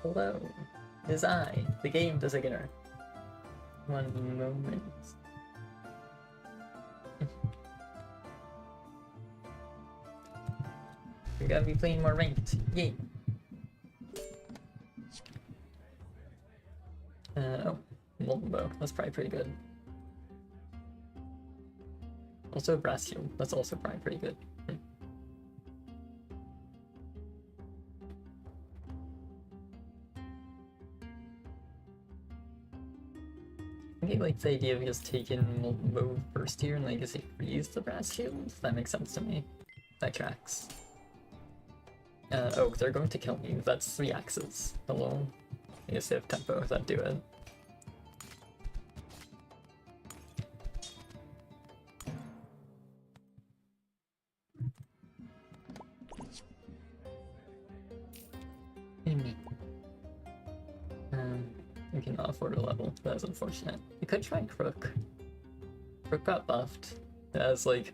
Hello, it is I, the game designer. One moment. We're gonna be playing more ranked. Yay! Oh, molten bow. That's probably pretty good. Also a brass shield. That's also probably pretty good. I like the idea of just taking molten bow first here and like say freeze the brass shield. That makes sense to me. That tracks. Oh, they're going to kill me. That's 3 axes. Hello. I guess they have tempo. That do it. We cannot afford a level. That is unfortunate. We could try Crook. Crook got buffed. It has like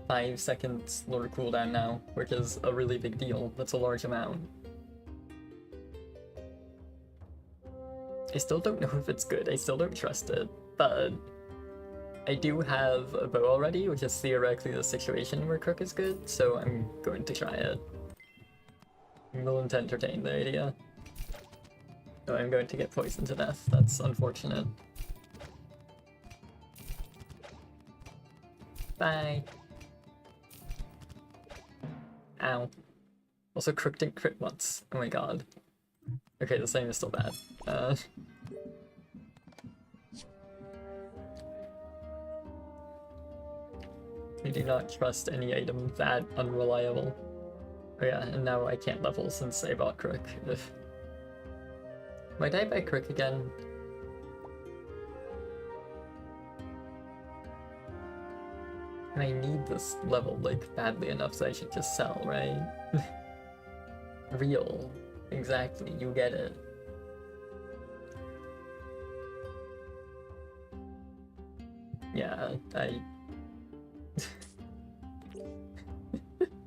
5 seconds lure cooldown now, which is a really big deal. That's a large amount. I still don't know if it's good. I still don't trust it, but I do have a bow already, which is theoretically the situation where Crook is good, so I'm going to try it. I'm willing to entertain the idea. Oh, I'm going to get poisoned to death. That's unfortunate. Bye. Ow. Also, Crook didn't crit once. Oh my god. Okay, the same is still bad. I do not trust any item that unreliable. Oh yeah, and now I can't level since I bought Crook. Might I buy Crook again? And I need this level, like, badly enough so I should just sell, right? Real. Exactly, you get it. Yeah,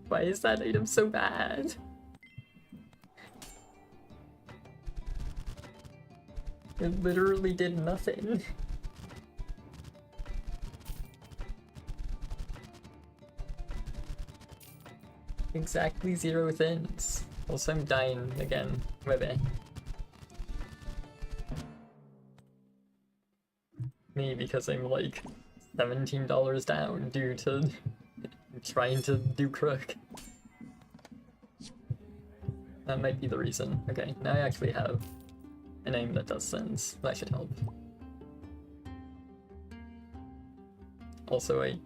Why is that item so bad? It literally did nothing. Exactly 0 things. Also, I'm dying again. Maybe. Me, because I'm like $17 down due to trying to do Crook. That might be the reason. Okay, now I actually have a name that does sense. That should help. Also, I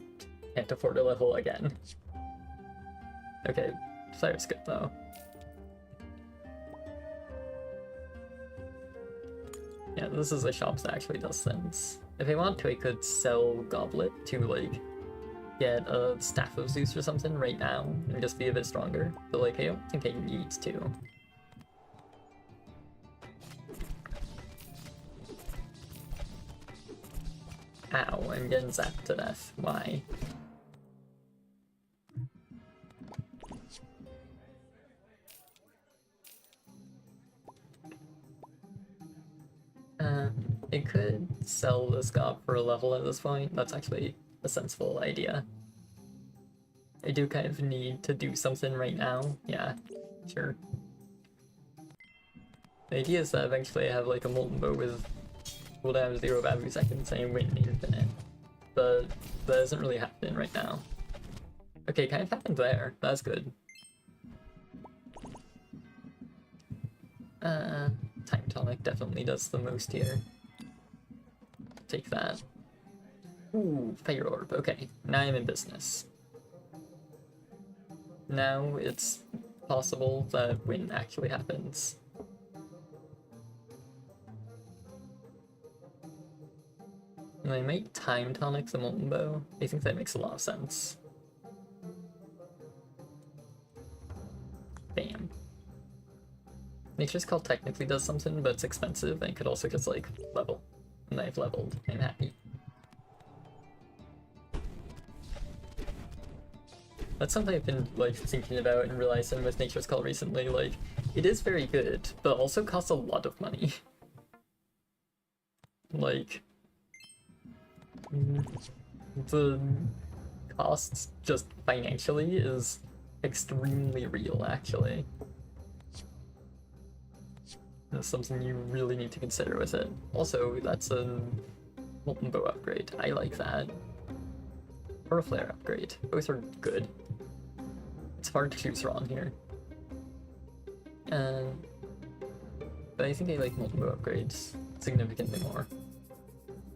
can't afford a level again. Okay, Fire's good though. Yeah, this is a shop that actually does sense. If I want to, I could sell Goblet to, like, get a Staff of Zeus or something right now and just be a bit stronger. But, like, I don't think I need to. Ow, I'm getting zapped to death. Why? I could sell this gob for a level at this point. That's actually a sensible idea. I do kind of need to do something right now. Yeah, sure. The idea is that eventually I have like a molten bow with cooldown of 0 every second saying win infinite. But that isn't really happening right now. Okay, kind of happened there. That's good. Time Tonic definitely does the most here. Take that. Ooh, Fire Orb. Okay, now I'm in business. Now it's possible that win actually happens. And I might Time Tonic the Molten Bow. I think that makes a lot of sense. Bam. Nature's Call technically does something, but it's expensive, and could also just, like, level. And I've leveled. I'm happy. That's something I've been like thinking about and realizing with Nature's Call recently. Like, it is very good, but also costs a lot of money. Like, the costs just financially is extremely real, actually. That's something you really need to consider with it. Also, that's a Molten Bow upgrade. I like that. Or a Flare upgrade. Both are good. It's hard to choose wrong here. But I think I like Molten Bow upgrades significantly more.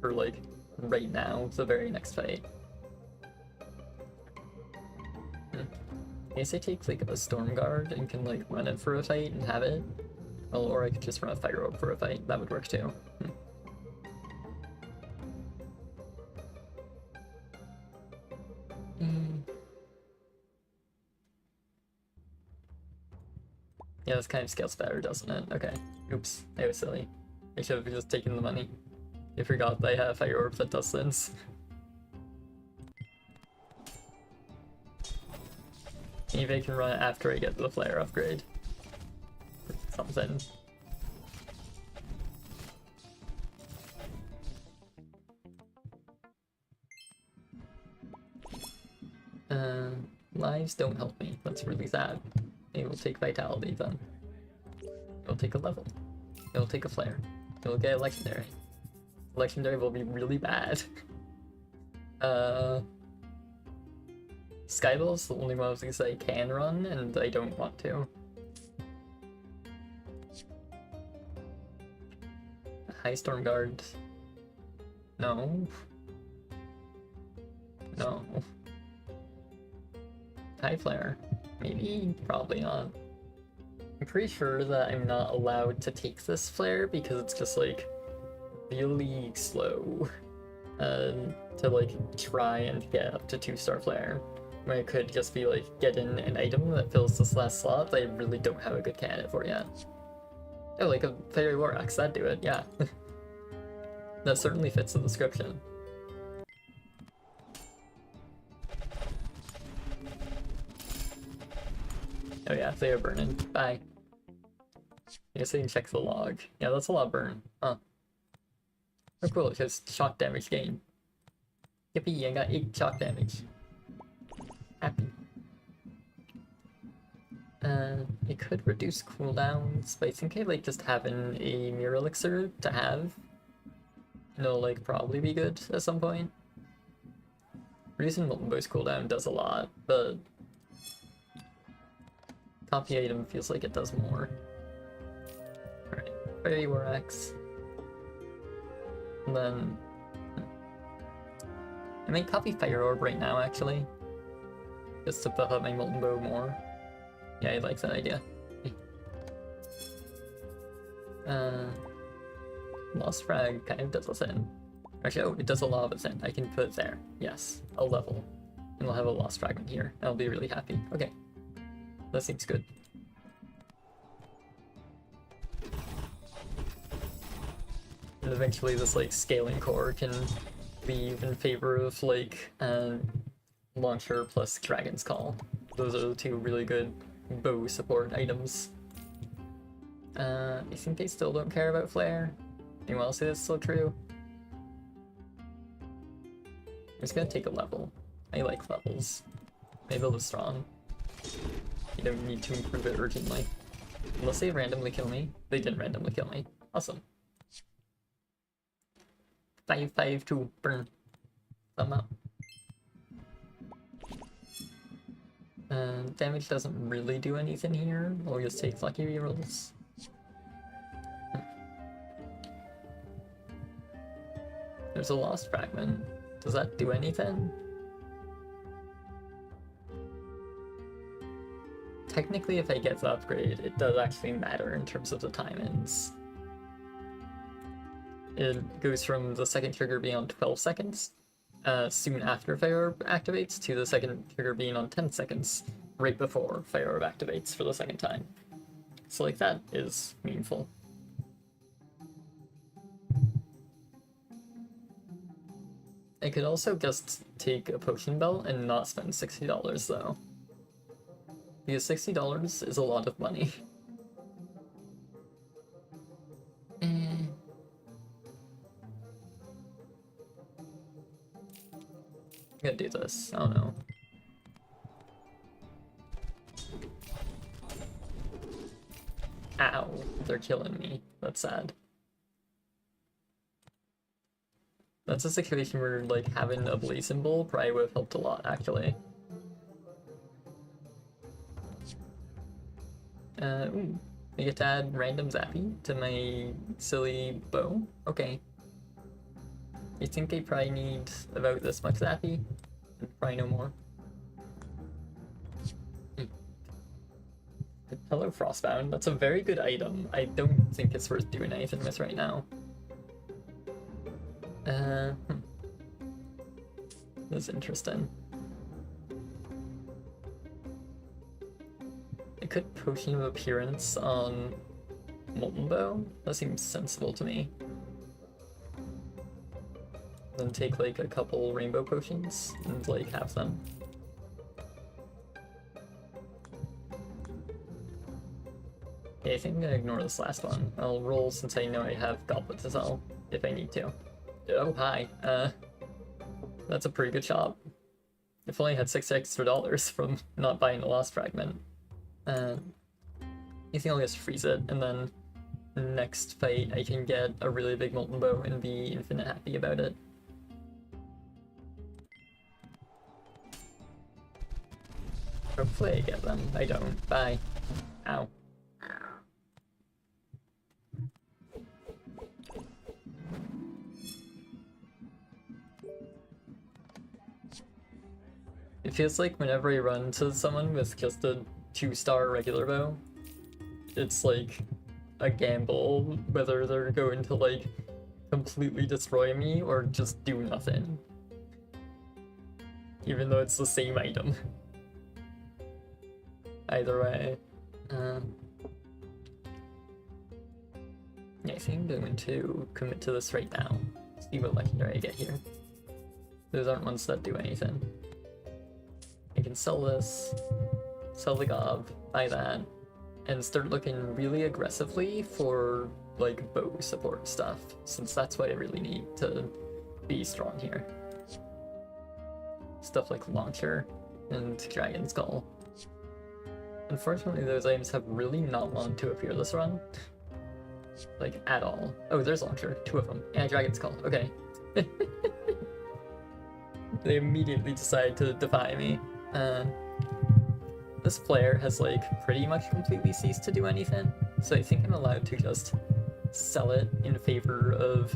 For like, right now, the very next fight. I guess I take like a Storm Guard and can like run it for a fight and have it. Well, or I could just run a Fire Orb for a fight. That would work too. Yeah, this kind of scales better, doesn't it? Okay. Oops, I was silly. I should have just taken the money. I forgot that I have a Fire Orb that does this. Maybe I can run it after I get the Flare upgrade. Something. Lives don't help me. That's really sad. It will take Vitality then. It'll take a level. It'll take a Flare. It'll get a Legendary. Legendary will be really bad. Skyball's the only one of these I can run, and I don't want to. High Storm Guard. No. No. High Flare. Maybe, probably not. I'm pretty sure that I'm not allowed to take this Flare because it's just like really slow to like try and get up to 2-star Flare. Where I could just be like, get in an item that fills this last slot that I really don't have a good candidate for yet. Oh, like a Fairy War Axe, that'd do it, yeah. That certainly fits the description. Oh yeah, they are burning. Bye. I guess I can check the log. Yeah, that's a lot of burn. Huh. Oh cool, it says shock damage gain. Yippee, I got 8 shock damage. Happy. It could reduce cooldowns, but I think I like just having a Mirror Elixir to have. And it'll like probably be good at some point. Reducing Molten Bow's cooldown does a lot, but copy item feels like it does more. Alright, Fairy War Axe. And then I might copy Fire Orb right now actually. Just to buff up my Molten Bow more. Yeah, I like that idea. Lost Frag kind of does a thing. Actually, oh, it does a lot of a thing. I can put it there. Yes, a level. And I'll have a Lost Fragment here. I'll be really happy. Okay. That seems good. And eventually this like scaling core can be in favor of like Launcher plus Dragon's Call. Those are the 2 really good bow support items. I think they still don't care about Flare. Anyone else say that's still true? I'm just gonna take a level. I like levels. My build is strong. You don't need to improve it urgently. Unless they randomly kill me. They didn't randomly kill me. Awesome. 5-5-2 burn. Thumb up. Damage doesn't really do anything here. We'll just take lucky rerolls. There's a Lost Fragment. Does that do anything? Technically, if I get the upgrade, it does actually matter in terms of the time-ins. It goes from the second trigger being on 12 seconds, soon after Fire Orb activates, to the second trigger being on 10 seconds, right before Fire Orb activates for the second time. So like, that is meaningful. I could also just take a potion belt and not spend $60 though. Because $60 is a lot of money. I'm gonna do this. I don't know. Ow, they're killing me. That's sad. That's a situation where, like, having a blaze symbol probably would have helped a lot, actually. Ooh. I get to add random zappy to my silly bow? Okay. I think I probably need about this much zappy? Probably no more. Hello, Frostbound. That's a very good item. I don't think it's worth doing anything with right now. That's interesting. I could Potion of Appearance on Molten Bow. That seems sensible to me. Then take like a couple Rainbow Potions and like have them. Yeah, I think I'm gonna ignore this last one. I'll roll since I know I have Goblet to sell if I need to. Oh, hi. That's a pretty good shop. If only I had $6 extra from not buying the Lost Fragment. I think I'll just freeze it, and then next fight I can get a really big Molten Bow and be infinite happy about it. Hopefully I get them. I don't. Bye. Ow. It feels like whenever I run to someone with just a 2-star regular bow, it's like a gamble whether they're going to like completely destroy me or just do nothing. Even though it's the same item. Either way. Yeah, I think I'm going to commit to this right now. See what legendary I get here. Those aren't ones that do anything. I can sell this, sell the gob, buy that, and start looking really aggressively for like bow support stuff, since that's what I really need to be strong here. Stuff like Launcher and Dragon Skull. Unfortunately, those items have really not wanted to appear this run. Like, at all. Oh, there's Launcher, 2 of them, and Dragon Skull, okay. They immediately decide to defy me. This player has like pretty much completely ceased to do anything, so I think I'm allowed to just sell it in favor of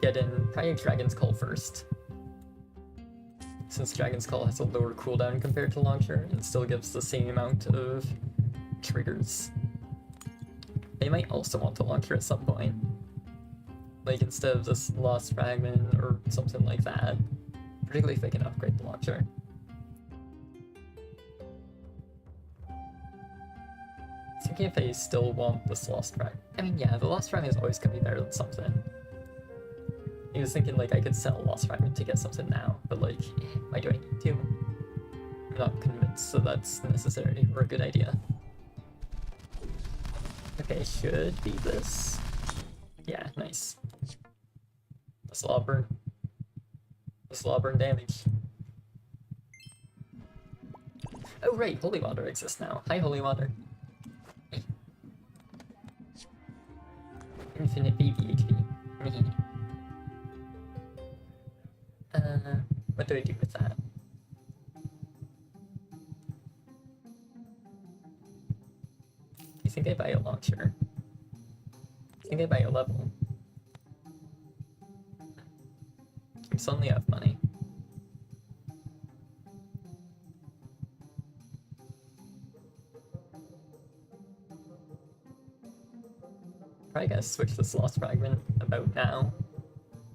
getting probably Dragon's Call first. Since Dragon's Call has a lower cooldown compared to Launcher and still gives the same amount of triggers. I might also want the Launcher at some point. Like instead of this Lost Fragment or something like that. Particularly if I can upgrade the Launcher. Thinking if I still want this Lost Fragment. I mean, yeah, the Lost Fragment is always gonna be better than something. I was thinking like I could sell Lost Fragment to get something now, but like, why do I need to? I'm not convinced that that's necessary or a good idea. Okay, should be this. Yeah, nice. The Slobber. The Slobber damage. Oh right, Holy Water exists now. Hi, Holy Water. Infinite baby HP. What do I do with that? I think I buy a Launcher. I think I buy a level. I suddenly have money. Probably gotta switch this Lost Fragment about now,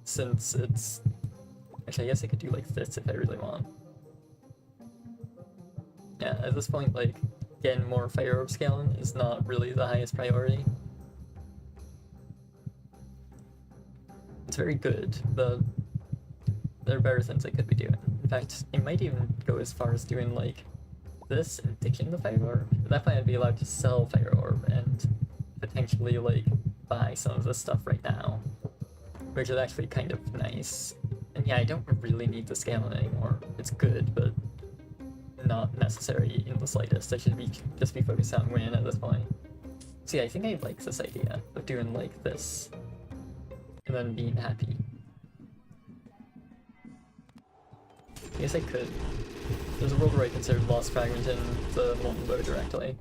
since it's... Actually, I guess I could do like this if I really want. Yeah, at this point, like, getting more Fire Orb scaling is not really the highest priority. It's very good, but there are better things I could be doing. In fact, I might even go as far as doing like this and ditching the fire orb, at that point I'd be allowed to sell fire orb and potentially like buy some of this stuff right now, which is actually kind of nice. And yeah, I don't really need the scale anymore. It's good, but not necessary in the slightest. I should just be focused on win at this point. See, I think I like this idea of doing like this and then being happy. I guess I could. There's a world where I considered Lost Fragment in the Molten Bow directly.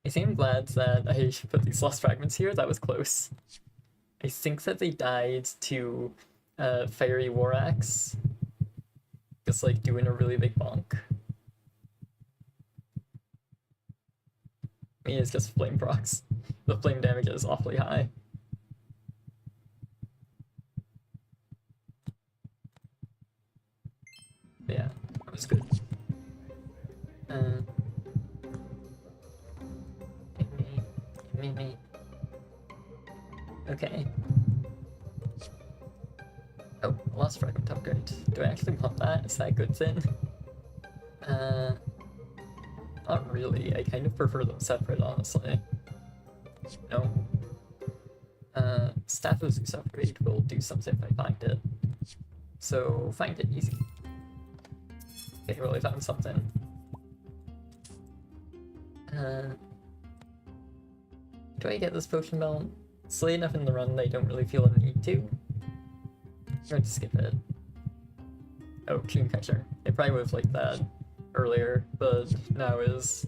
I think I'm glad that I put these Lost Fragments here. That was close. I think that they died to Fiery War Axe. Just like doing a really big bonk. I mean, it's just flame procs. The flame damage is awfully high. Yeah, that was good. Me. Okay. Oh, Lost Fragment upgrade. Do I actually want that? Is that a good thing? Not really. I kind of prefer them separate, honestly. No. Staff of Zeus upgrade will do something if I find it. So, find it easy. Okay, really found something. Do I get this potion belt? It's late enough in the run that I don't really feel a need to. I'm going to skip it. Oh, Dream Catcher. I probably would have liked that earlier, but now is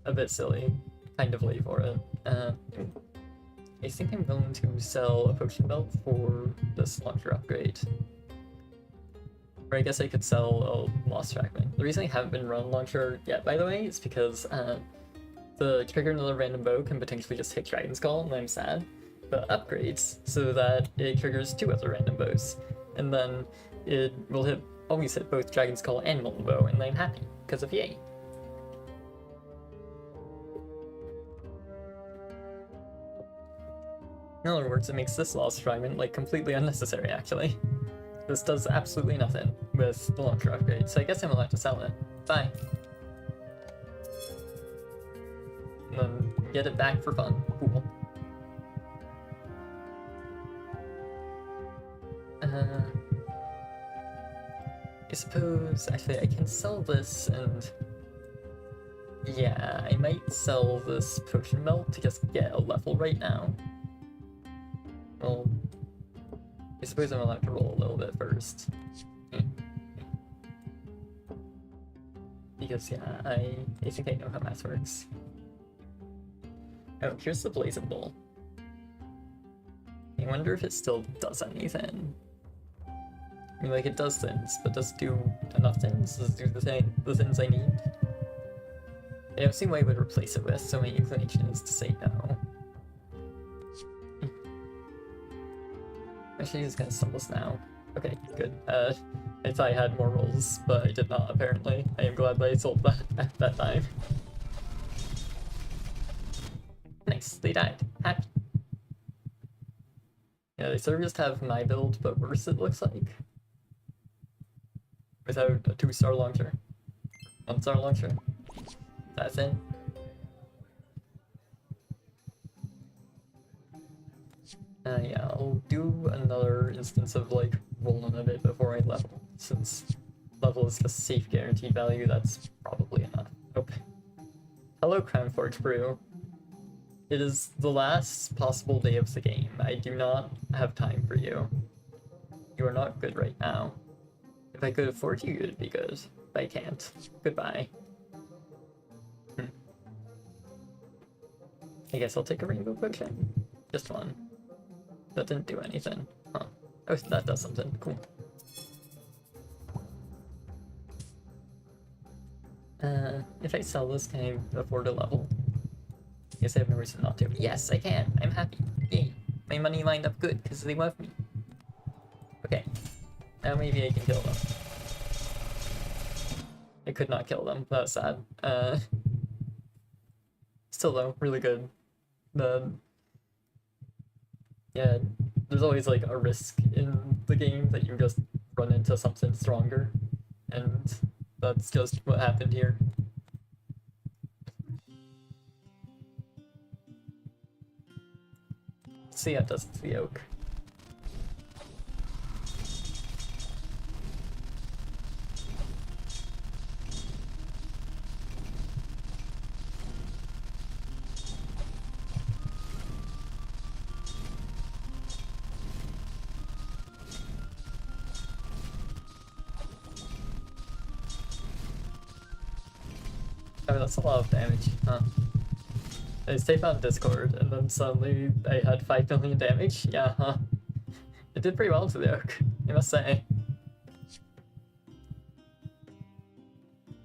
a bit silly. Kind of late for it. I think I'm going to sell a potion belt for this launcher upgrade. Or I guess I could sell a Lost Fragment. The reason I haven't been run launcher yet, by the way, is because the trigger another random bow can potentially just hit Dragon Skull, and I'm sad. But upgrades so that it triggers 2 other random bows, and then it will always hit both Dragon Skull and Molten Bow, and I'm happy because of yay. In other words, it makes this Lost Fragment like completely unnecessary. Actually, this does absolutely nothing with the launcher upgrade, so I guess I'm allowed to sell it. Bye. And then get it back for fun. Cool. I suppose, actually, I can sell this, and yeah, I might sell this potion belt to just get a level right now. Well, I suppose I'm allowed to roll a little bit first. Because, yeah, I think I know how math works. Oh, here's the Blazing Bowl. I wonder if it still does anything. I mean, like, it does things, but does it do enough things? Does it do the things I need? I don't see what I would replace it with, so my inclination is to say no. Actually, he's gonna sell this now. Okay, good. I thought I had more rolls, but I did not, apparently. I am glad that I sold that at that time. Nice, they died. Happy. Yeah, they sort of just have my build, but worse it looks like. Without a 2-star launcher. 1-star launcher. That's it. Yeah, I'll do another instance of like rolling a bit before I level, since level is just safe guaranteed value. That's probably enough. Okay. Hello, Crownforge Brew. It is the last possible day of the game. I do not have time for you. You are not good right now. If I could afford you, it'd be good. But I can't. Goodbye. I guess I'll take a rainbow potion. Just one. That didn't do anything. Huh. Oh, that does something. Cool. If I sell this, can I afford a level? I guess I have no reason not to. Yes, I can. I'm happy. Yay. My money lined up good, because they love me. Okay. Now maybe I can kill them. I could not kill them. That was sad. Still though, really good. Yeah, there's always like a risk in the game that you just run into something stronger, and That's just what happened here. Let's see how it does to the oak. Oh, that's a lot of damage, huh? I stayed on Discord, and then suddenly I had 5 million damage? Yeah, huh? It did pretty well to the oak, I must say.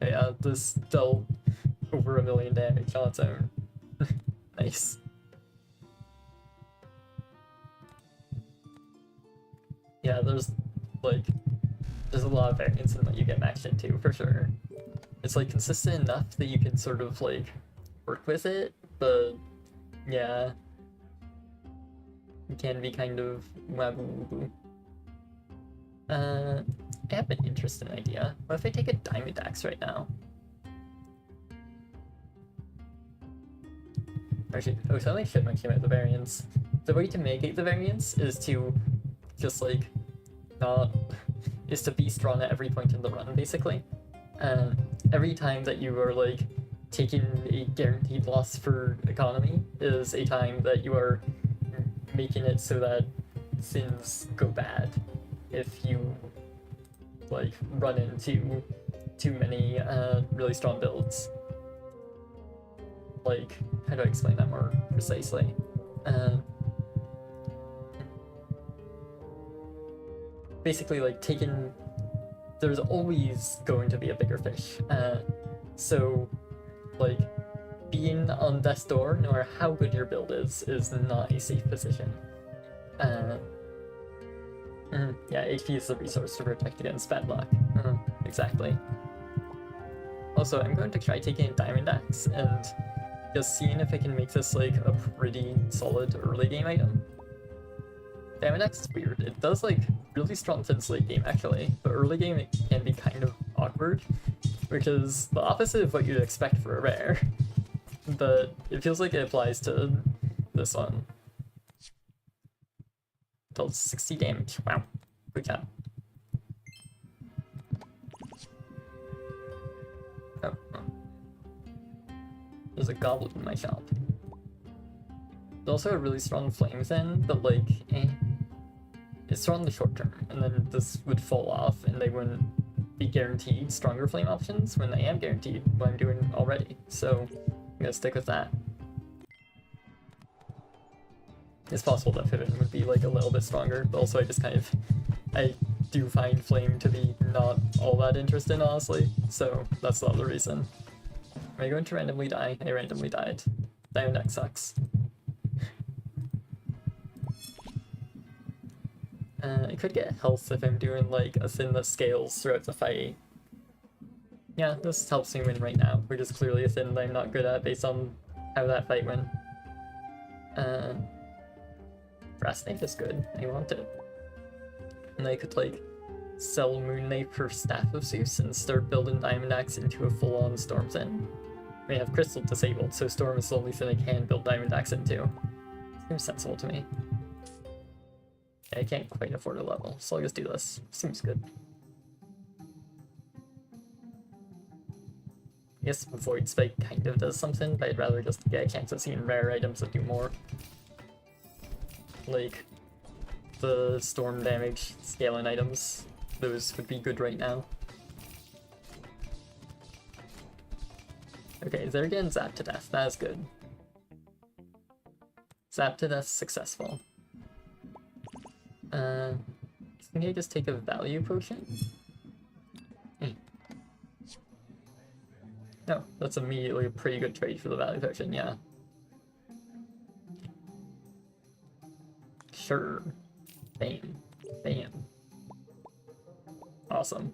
Yeah, this dealt over 1 million damage on its own. Nice. Yeah, there's a lot of variance in what you get maxed into, for sure. It's like consistent enough that you can sort of like work with it, but yeah, it can be kind of waboo. I have an interesting idea. What if I take a diamond axe right now? Actually, oh, something should mention about the variance. The way to mitigate the variance is to just like is to be strong at every point in the run, basically. Every time that you are like taking a guaranteed loss for economy is a time that you are making it so that things go bad if you like run into too many really strong builds. Like, how do I explain that more precisely? Basically, like there's always going to be a bigger fish. So, like, being on death's door, no matter how good your build is not a safe position. Yeah, HP is the resource to protect against bad luck. Exactly. Also, I'm going to try taking a diamond axe and just seeing if I can make this like a pretty solid early game item. Diamond axe is weird. It does like really strong since late game actually, but early game it can be kind of awkward because the opposite of what you'd expect for a rare. But it feels like it applies to this one. Dealt 60 damage. Wow. Good job. Oh. There's a goblin in my shop. There's also a really strong flame thing, but like, it's strong in the short term, and then this would fall off, and they wouldn't be guaranteed stronger flame options when I am guaranteed what I'm doing already. So I'm gonna stick with that. It's possible that Piven would be like a little bit stronger, but also I do find flame to be not all that interesting, honestly. So that's the other reason. Am I going to randomly die? I randomly died. Diamond X sucks. I could get health if I'm doing like a thing that scales throughout the fight. Yeah, this helps me win right now, which is clearly a thing that I'm not good at based on how that fight went. Brass knife is good, I want it. And I could like sell Moon Knife for Staff of Zeus and start building Diamond Axe into a full-on Storm thing. I have Crystal disabled, so Storm is the only thing I can build Diamond Axe into. Seems sensible to me. I can't quite afford a level, so I'll just do this. Seems good. I guess Void Spike kind of does something, but I'd rather just get a chance of seeing rare items that do more. Like, the storm damage scaling items, those would be good right now. Okay, they're getting zapped to death, that is good. Zapped to death successful. I think I just take a value potion? No, that's immediately a pretty good trade for the value potion, yeah. Sure. Bam. Bam. Awesome.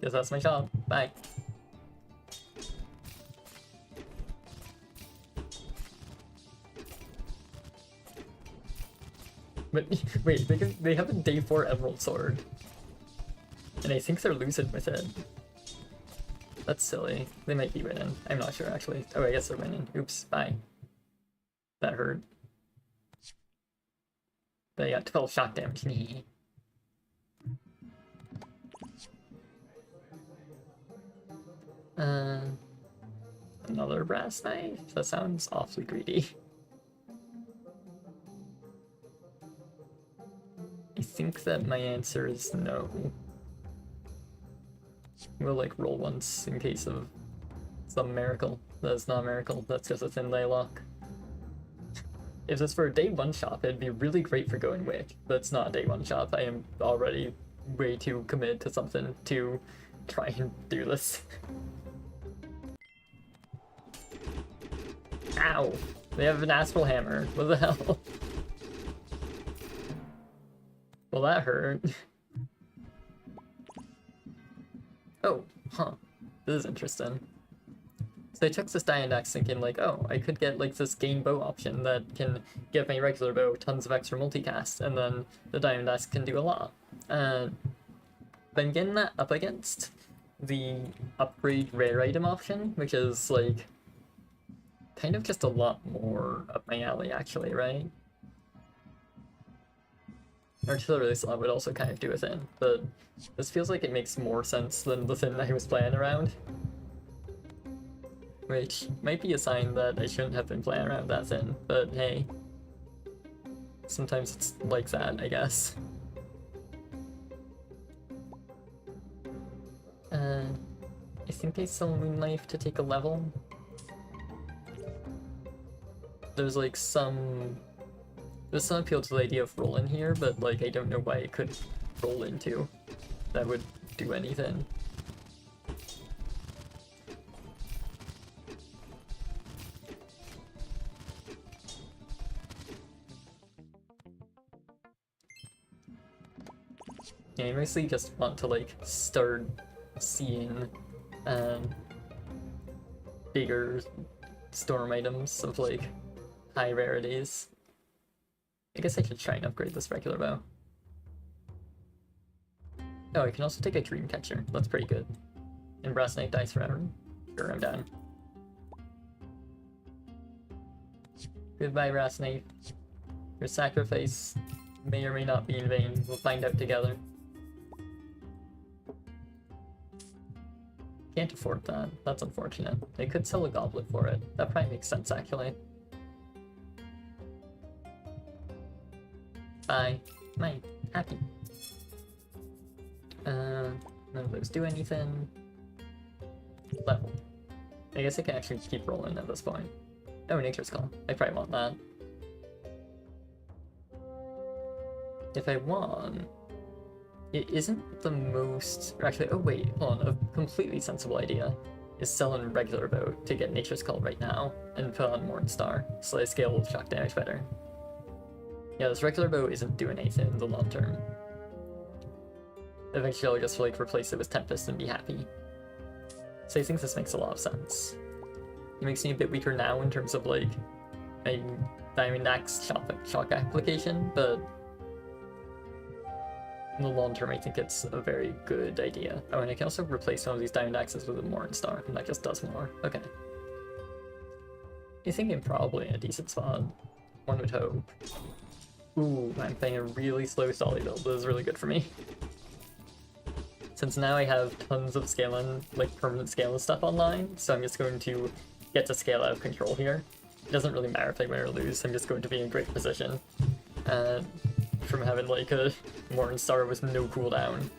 Guess that's my job. Bye. But wait, they have a day 4 Emerald Sword. And I think they're losing with it. That's silly. They might be winning. I'm not sure, actually. Oh, I guess they're winning. Oops, bye. That hurt. They got 12 shock damage. Another brass knife? That sounds awfully greedy. I think that my answer is no. We'll like roll once in case of some miracle. That's not a miracle, that's just a thin lay lock. If this were a day one shop, it'd be really great for going Wick, but it's not a day one shop. I am already way too committed to something to try and do this. Ow! They have an astral hammer. What the hell? Well, that hurt. Oh, huh. This is interesting. So I took this Diamond Axe thinking like, oh, I could get like this gain bow option that can give my regular bow tons of extra multicast, and then the Diamond Axe can do a lot. But I'm getting that up against the upgrade rare item option, which is like kind of just a lot more up my alley actually, right? Artillery slot would also kind of do a thing, but this feels like it makes more sense than the thing I was playing around. Which might be a sign that I shouldn't have been playing around that thin, but hey. Sometimes it's like that, I guess. I think I sell Moonlife to take a level. There's like some appeal to the idea of rolling here, but like I don't know why it could roll into. That would do anything. Yeah, I mostly just want to like start seeing bigger storm items of like high rarities. I guess I should try and upgrade this regular bow. Oh, I can also take a dream catcher. That's pretty good. And brass knife dies forever. Sure, I'm done. Goodbye, brass knife. Your sacrifice may or may not be in vain. We'll find out together. Can't afford that. That's unfortunate. They could sell a goblet for it. That probably makes sense, actually. Bye. Mine. Happy. None of those do anything. Level. I guess I can actually keep rolling at this point. Oh, Nature's Call. I probably want that. If I want... It isn't the most... Actually, oh wait, hold on. A completely sensible idea is selling regular bow to get Nature's Call right now and put on Morningstar, so I scale shock damage better. Yeah, this regular bow isn't doing anything in the long term. Eventually I'll just like replace it with Tempest and be happy. So I think this makes a lot of sense. It makes me a bit weaker now in terms of like a Diamond Axe shock application, but in the long term I think it's a very good idea. Oh, and I can also replace some of these Diamond Axes with a Morningstar, and that just does more. Okay. I think I'm probably in a decent spot. One would hope. Ooh, I'm playing a really slow Solly build. This is really good for me. Since now I have tons of scaling, like permanent scaling stuff online, so I'm just going to get to scale out of control here. It doesn't really matter if I win or lose, I'm just going to be in a great position. From having like a Morningstar with no cooldown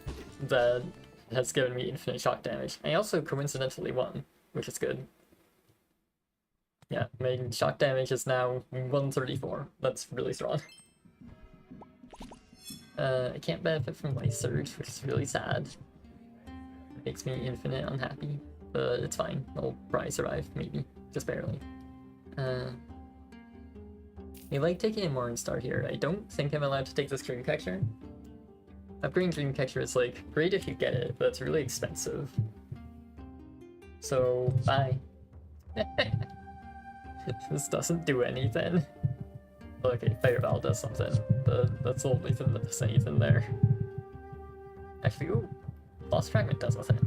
that has given me infinite shock damage. I also coincidentally won, which is good. Yeah, my shock damage is now 134. That's really strong. I can't benefit from my surge, which is really sad. It makes me infinite unhappy, but it's fine. I'll probably survive, maybe. Just barely. I like taking a Morningstar here. I don't think I'm allowed to take this Dream Catcher. Upgrading Dream Catcher is like, great if you get it, but it's really expensive. So, bye. This doesn't do anything. Okay, Fireball does something, but that's the only thing that does anything there. Actually, ooh, Lost Fragment does with it.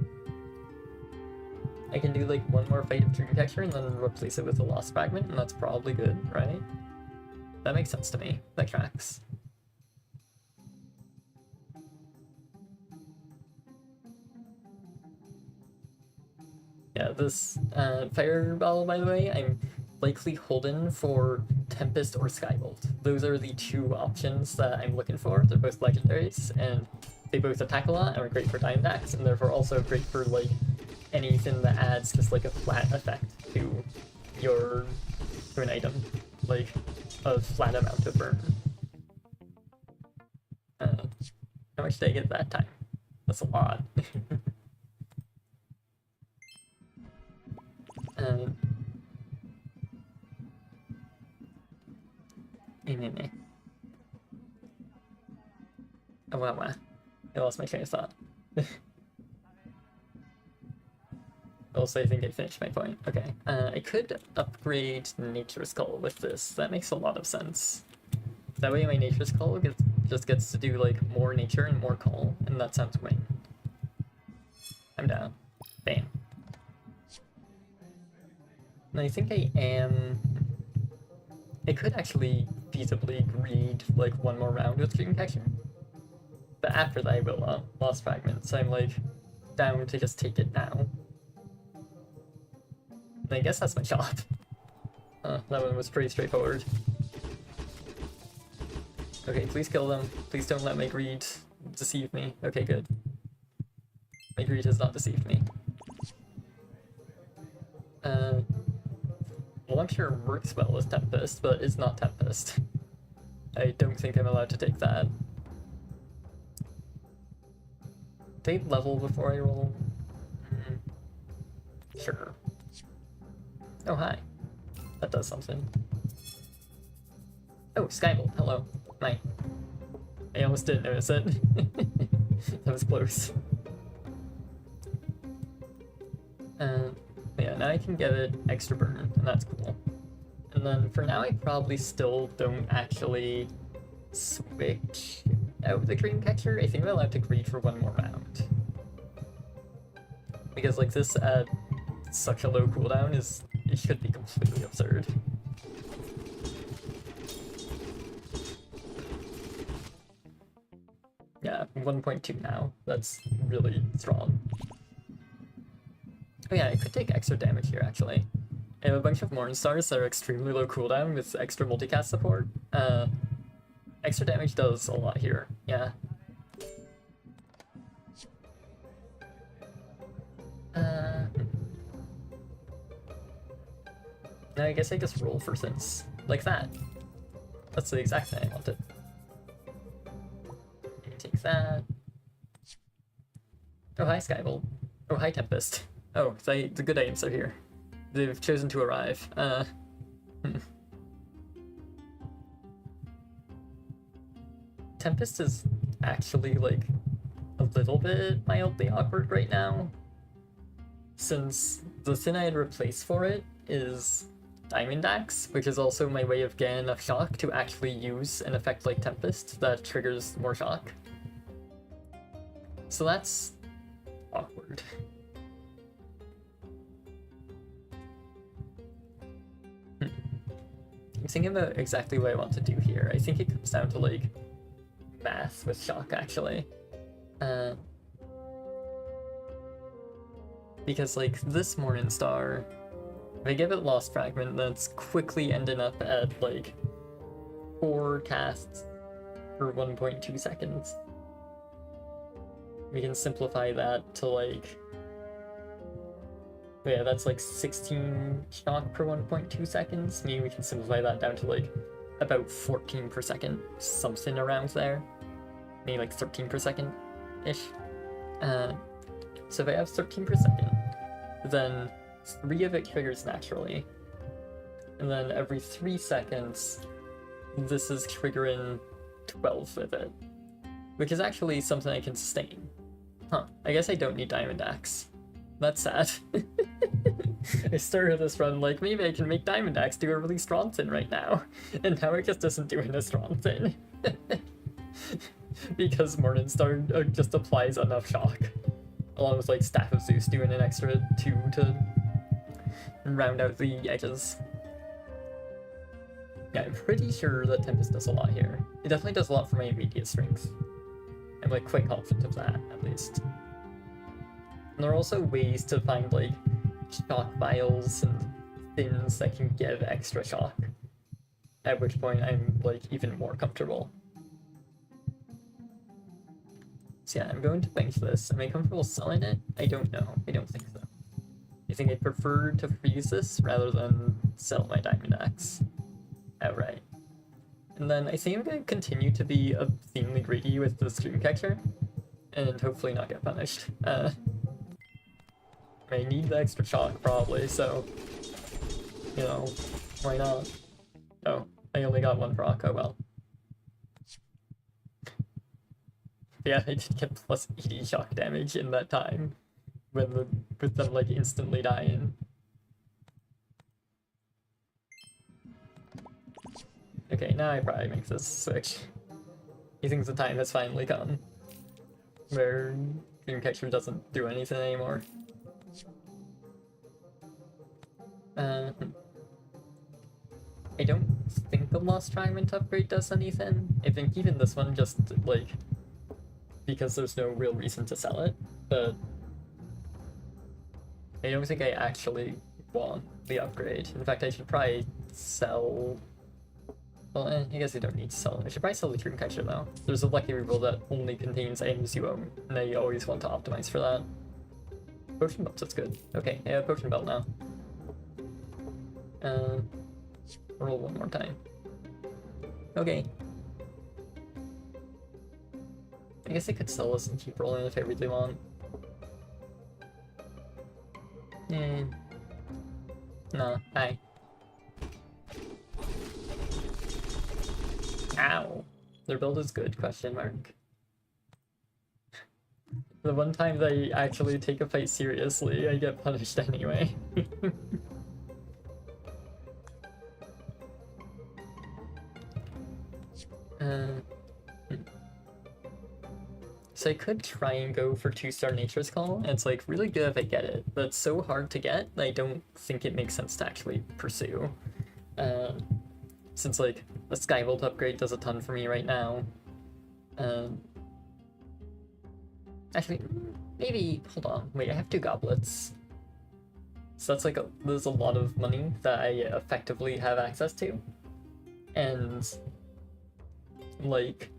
I can do like one more fight of Dreamcatcher and then replace it with a Lost Fragment, and that's probably good, right? That makes sense to me. That tracks. Yeah, this Fireball, by the way, I'm likely holding for Tempest or Skybolt. Those are the two options that I'm looking for. They're both legendaries, and they both attack a lot and are great for Diamondbacks, and therefore also great for like anything that adds just like a flat effect to an item, like a flat amount of burn. How much did I get that time? That's a lot. Oh wow. I lost my train of thought. Also, I think I finished my point. Okay. I could upgrade Nature's Call with this. That makes a lot of sense. That way my Nature's Call just gets to do like more nature and more call, and that sounds win. I'm down. Bam. And I think I could actually feasibly greed like one more round with Dreamcatcher. But after that I will Lost Fragment, so I'm like down to just take it now. And I guess that's my job. That one was pretty straightforward. Okay, please kill them. Please don't let my greed deceive me. Okay, good. My greed has not deceived me. Well, I'm sure it works well with Tempest, but it's not Tempest. I don't think I'm allowed to take that. Do I level before I roll? Sure. Oh, hi. That does something. Oh, Skybolt, hello. Hi. I almost didn't notice it. That was close. Yeah, now I can give it extra burn, and that's cool. And then for now, I probably still don't actually switch out the Dreamcatcher. I think I'm allowed to greed for one more round. Because like this at such a low cooldown it should be completely absurd. Yeah, 1.2 now. That's really strong. Oh yeah, I could take extra damage here, actually. I have a bunch of Morningstars that are extremely low cooldown with extra multicast support. Extra damage does a lot here, yeah. Now I guess I just roll for sense. Like that. That's the exact thing I wanted. Take that. Oh, hi, Skybolt. Oh, hi, Tempest. Oh, the good items are here. They've chosen to arrive. Tempest is actually, like, a little bit mildly awkward right now. Since the thing I had replaced for it is Diamond Axe, which is also my way of getting enough shock to actually use an effect like Tempest that triggers more shock. So that's awkward. I'm thinking about exactly what I want to do here. I think it comes down to like math with shock, actually. Because like this Morningstar, if I give it Lost Fragment, that's quickly ending up at like 4 casts for 1.2 seconds. We can simplify that to like, yeah, that's like 16 shock per 1.2 seconds. Maybe we can simplify that down to like about 14 per second, something around there. Maybe like 13 per second-ish. So if I have 13 per second, then 3 of it triggers naturally. And then every 3 seconds, this is triggering 12 of it. Which is actually something I can sustain. Huh, I guess I don't need Diamond Axe. That's sad. I started this run like, maybe I can make Diamond Axe do a really strong thing right now. And now it just isn't doing a strong thing. Because Morningstar just applies enough shock. along with like Staff of Zeus doing an extra 2 to round out the edges. Yeah, I'm pretty sure that Tempest does a lot here. It definitely does a lot for my immediate strength. I'm like quite confident of that, at least. And there are also ways to find like shock vials and things that can give extra shock. At which point I'm like even more comfortable. So yeah, I'm going to bench this. Am I comfortable selling it? I don't know. I don't think so. I think I'd prefer to freeze this rather than sell my Diamond Axe outright. And then I think I'm going to continue to be obscenely greedy with the stream catcher and hopefully not get punished. I need the extra shock probably, so you know, why not? Oh, I only got 1 proc, oh well. Yeah, I did get plus 80 shock damage in that time with them like instantly dying. Okay, now I probably make this switch. He thinks the time has finally come where Dreamcatcher doesn't do anything anymore. I don't think the Lost Fragment upgrade does anything. I think even this one just, like, because there's no real reason to sell it, but I don't think I actually want the upgrade. In fact, I should probably sell... Well, I guess I don't need to sell it. I should probably sell the Dreamcatcher though. There's a Lucky Reroll that only contains items you own, and I always want to optimize for that. Potion Belt, that's good. Okay, I have Potion Belt now. Roll one more time. Okay. I guess I could sell this and keep rolling if I really want. No, bye. Ow. Their build is good, question mark. The one time they actually take a fight seriously, I get punished anyway. So I could try and go for 2-star Nature's Call, and it's like really good if I get it, but it's so hard to get that I don't think it makes sense to actually pursue. Since like the Skybolt upgrade does a ton for me right now. Actually, maybe, hold on, wait, I have 2 goblets. So that's like, there's a lot of money that I effectively have access to. And like,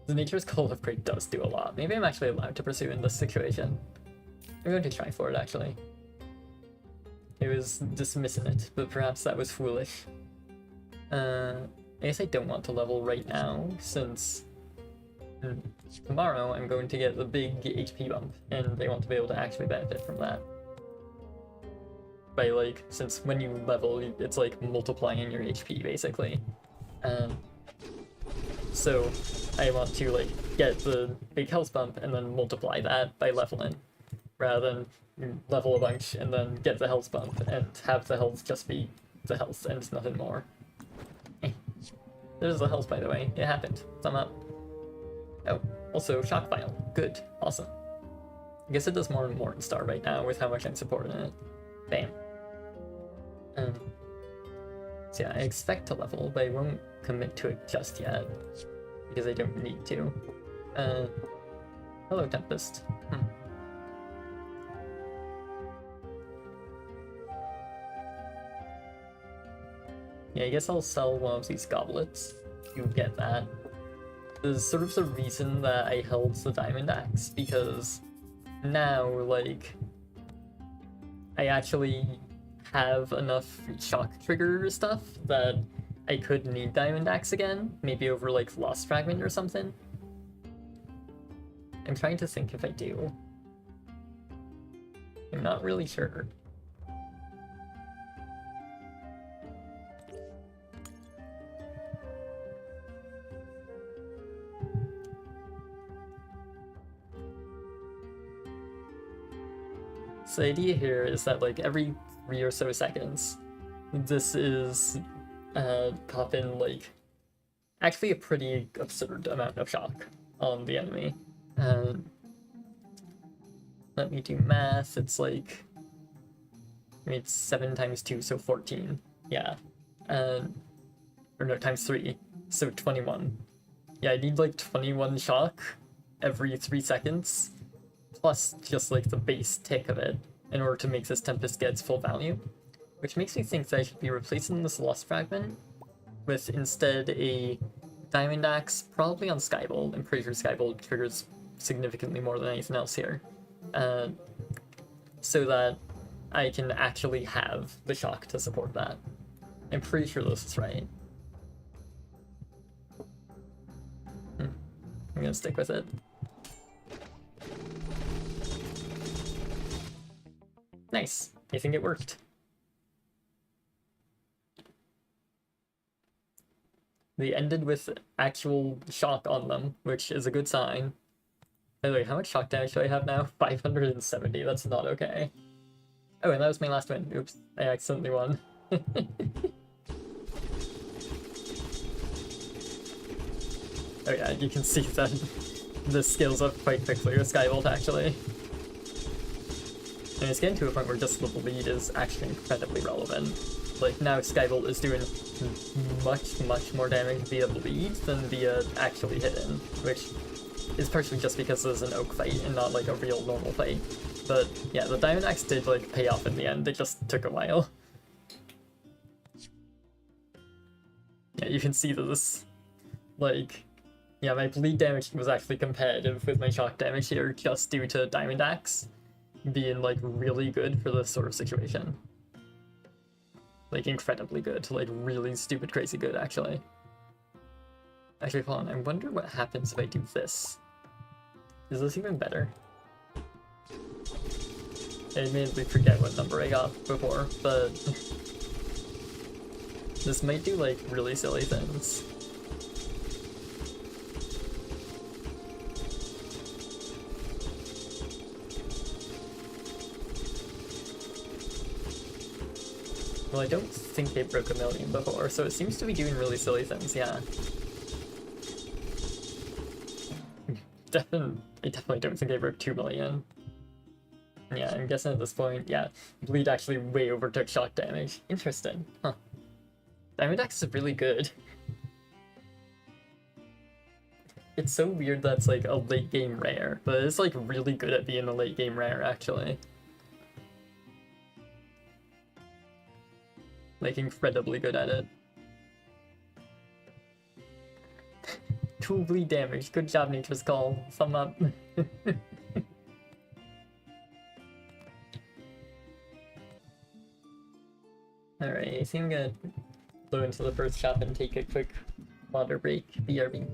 the Nature's Call upgrade does do a lot. Maybe I'm actually allowed to pursue in this situation. I'm going to try for it, actually. I was dismissing it, but perhaps that was foolish. I guess I don't want to level right now, since tomorrow I'm going to get the big HP bump, and I want to be able to actually benefit from that. By like, since when you level, it's like multiplying your HP, basically. So I want to like get the big health bump and then multiply that by leveling, rather than level a bunch and then get the health bump and have the health just be the health and nothing more. There's the health, by the way. It happened. Sum up. Oh, also shock vial. Good. Awesome. I guess it does more and more in Star right now with how much I'm supporting it. Bam. So yeah, I expect to level, but I won't commit to it just yet, because I don't need to. Hello, Tempest. Yeah, I guess I'll sell one of these goblets to get that. There's sort of the reason that I held the Diamond Axe, because now, like, I actually have enough shock trigger stuff that I could need Diamond Axe again, maybe over like Lost Fragment or something. I'm trying to think if I do. I'm not really sure. So the idea here is that like every 3 or so seconds, this is popping like actually a pretty absurd amount of shock on the enemy. let me do math. It's like, I mean, it's 7 times 2, so 14. Yeah. Or no, times 3, so 21. Yeah, I need like 21 shock every 3 seconds, plus just like the base tick of it, in order to make this Tempest get its full value. Which makes me think that I should be replacing this Lost Fragment with instead a Diamond Axe, probably on Skybolt. I'm pretty sure Skybolt triggers significantly more than anything else here. So that I can actually have the shock to support that. I'm pretty sure this is right. I'm gonna stick with it. Nice. I think it worked. They ended with actual shock on them, which is a good sign. By the way, how much shock damage do I have now? 570, that's not okay. Oh, and that was my last win. Oops, I accidentally won. Oh yeah, you can see that the scales up quite quickly with Skybolt, actually. And it's getting to a point where just the bleed is actually incredibly relevant. Like, now Skybolt is doing much more damage via bleed than via actually hitting, which is partially just because there's an oak fight and not like a real normal fight. But yeah, the Diamond Axe did like pay off in the end, it just took a while. Yeah, you can see that this, like, yeah, my bleed damage was actually competitive with my shock damage here just due to Diamond Axe being like really good for this sort of situation. Like incredibly good, like really stupid crazy good actually. Actually, hold on, I wonder what happens if I do this. Is this even better? I immediately forget what number I got before, but this might do like really silly things. Well, I don't think I broke 1,000,000 before, so it seems to be doing really silly things, yeah. I definitely don't think I broke 2,000,000. Yeah, I'm guessing at this point, yeah, bleed actually way overtook shock damage. Interesting, huh. Diamond Axe is really good. It's so weird that's like a late game rare, but it's like really good at being a late game rare, actually. Like, incredibly good at it. 2 bleed damage. Good job, Nature's Call. Thumb up. Alright, I think I'm gonna go into the first shop and take a quick water break. BRB.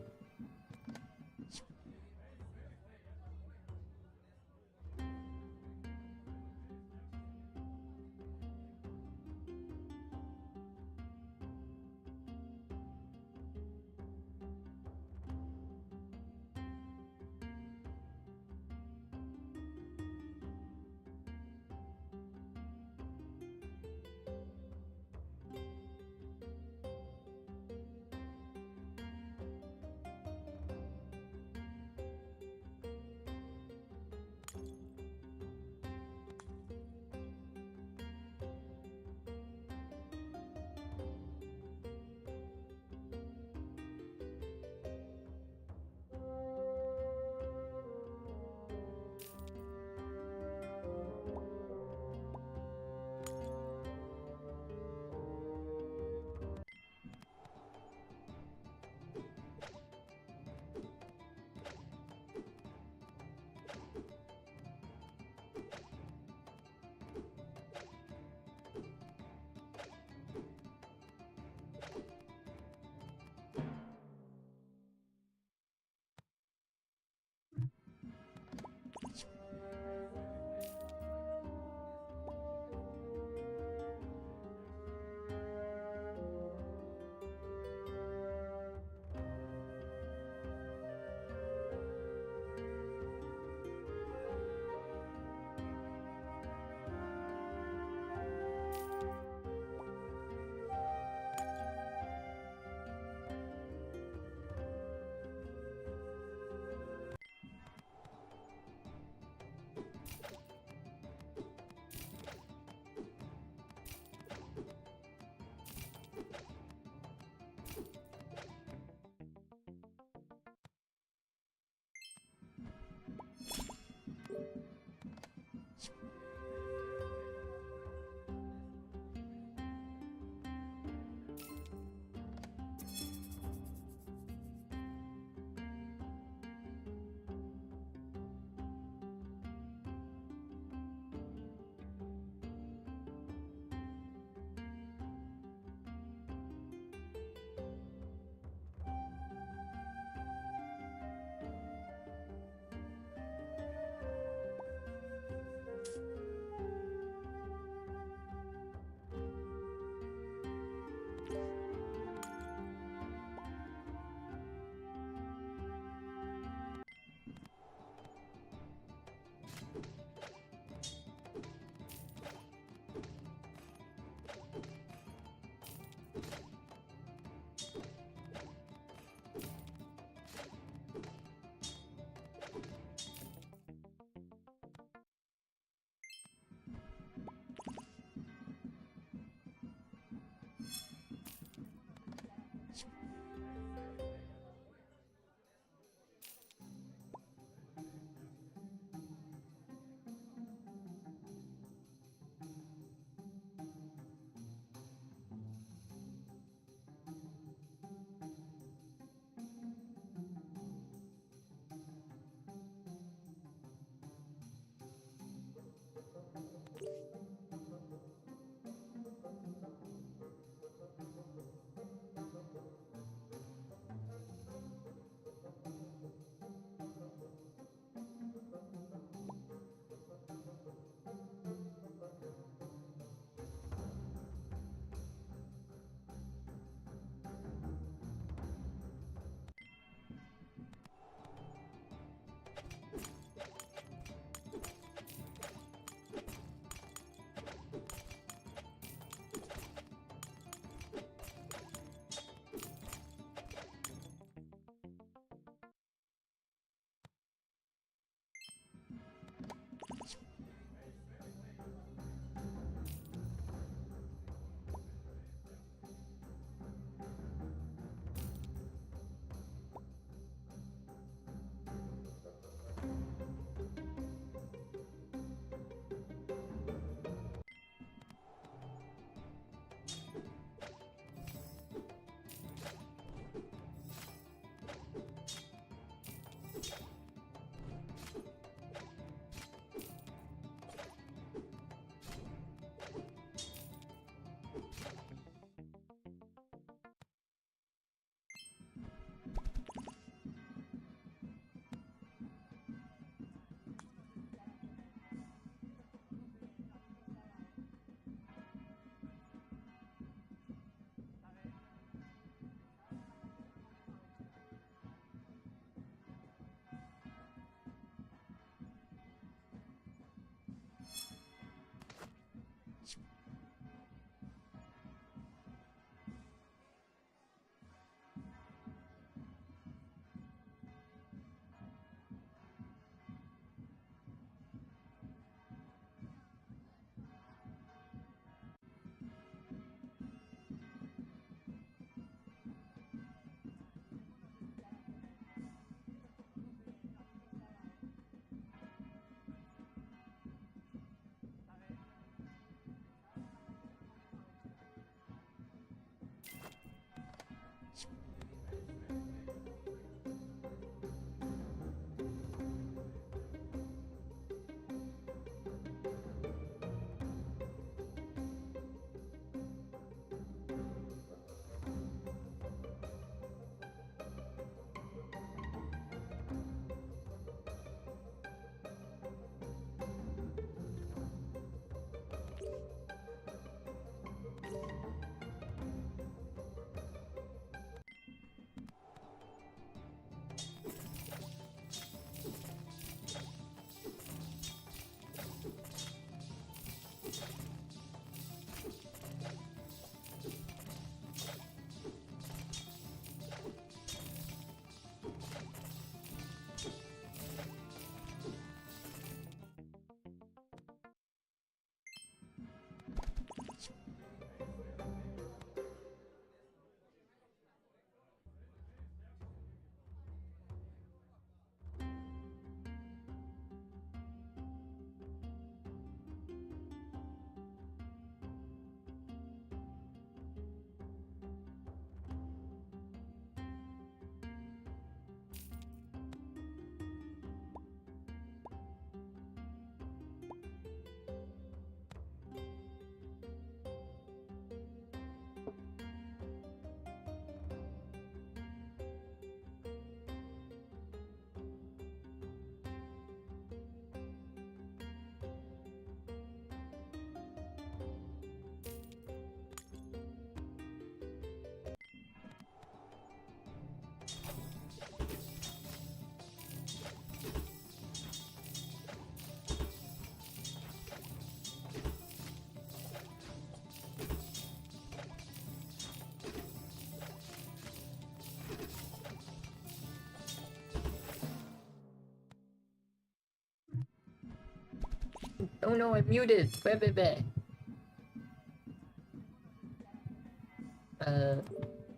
Oh no, I'm muted! Webebe!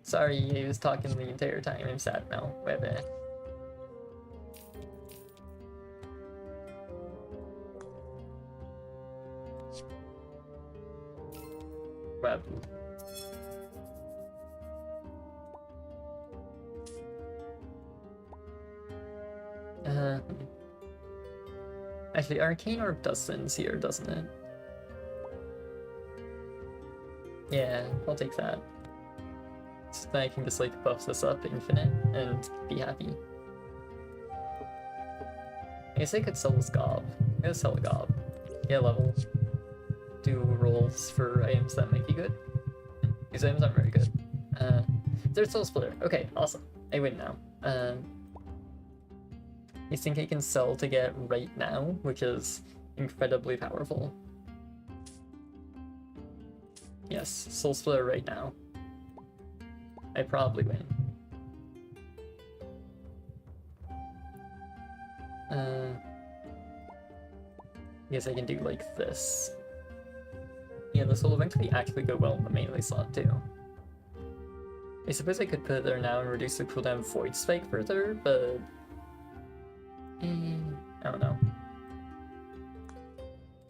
Sorry, he was talking the entire time. I'm sad now. Webbe. Web. Actually, Arcane Orb does things here, doesn't it? Yeah, I'll take that. So then I can just like buff this up infinite and be happy. I guess I could sell this gob. I'm gonna sell a gob. Yeah, level. Do rolls for items that might be good. These items aren't very good. There's Soul Splitter. Okay, awesome. I win now. I think I can sell to get right now, which is incredibly powerful. Yes, Soul Splitter right now. I probably win. I guess I can do like this. Yeah, this will eventually actually go well in the melee slot too. I suppose I could put it there now and reduce the cooldown Void Spike further, but I don't know.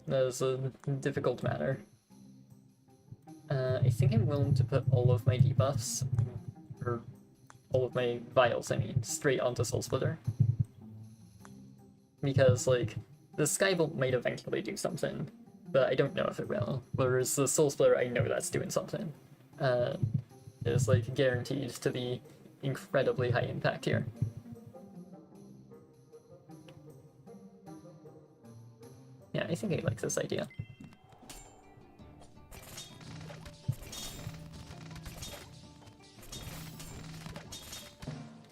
That is a difficult matter. I think I'm willing to put all of my debuffs, or all of my vials, I mean, straight onto Soul Splitter. Because, like, the Skybolt might eventually do something, but I don't know if it will. Whereas the Soul Splitter, I know that's doing something. It is, like, guaranteed to be incredibly high impact here. Yeah, I think I like this idea.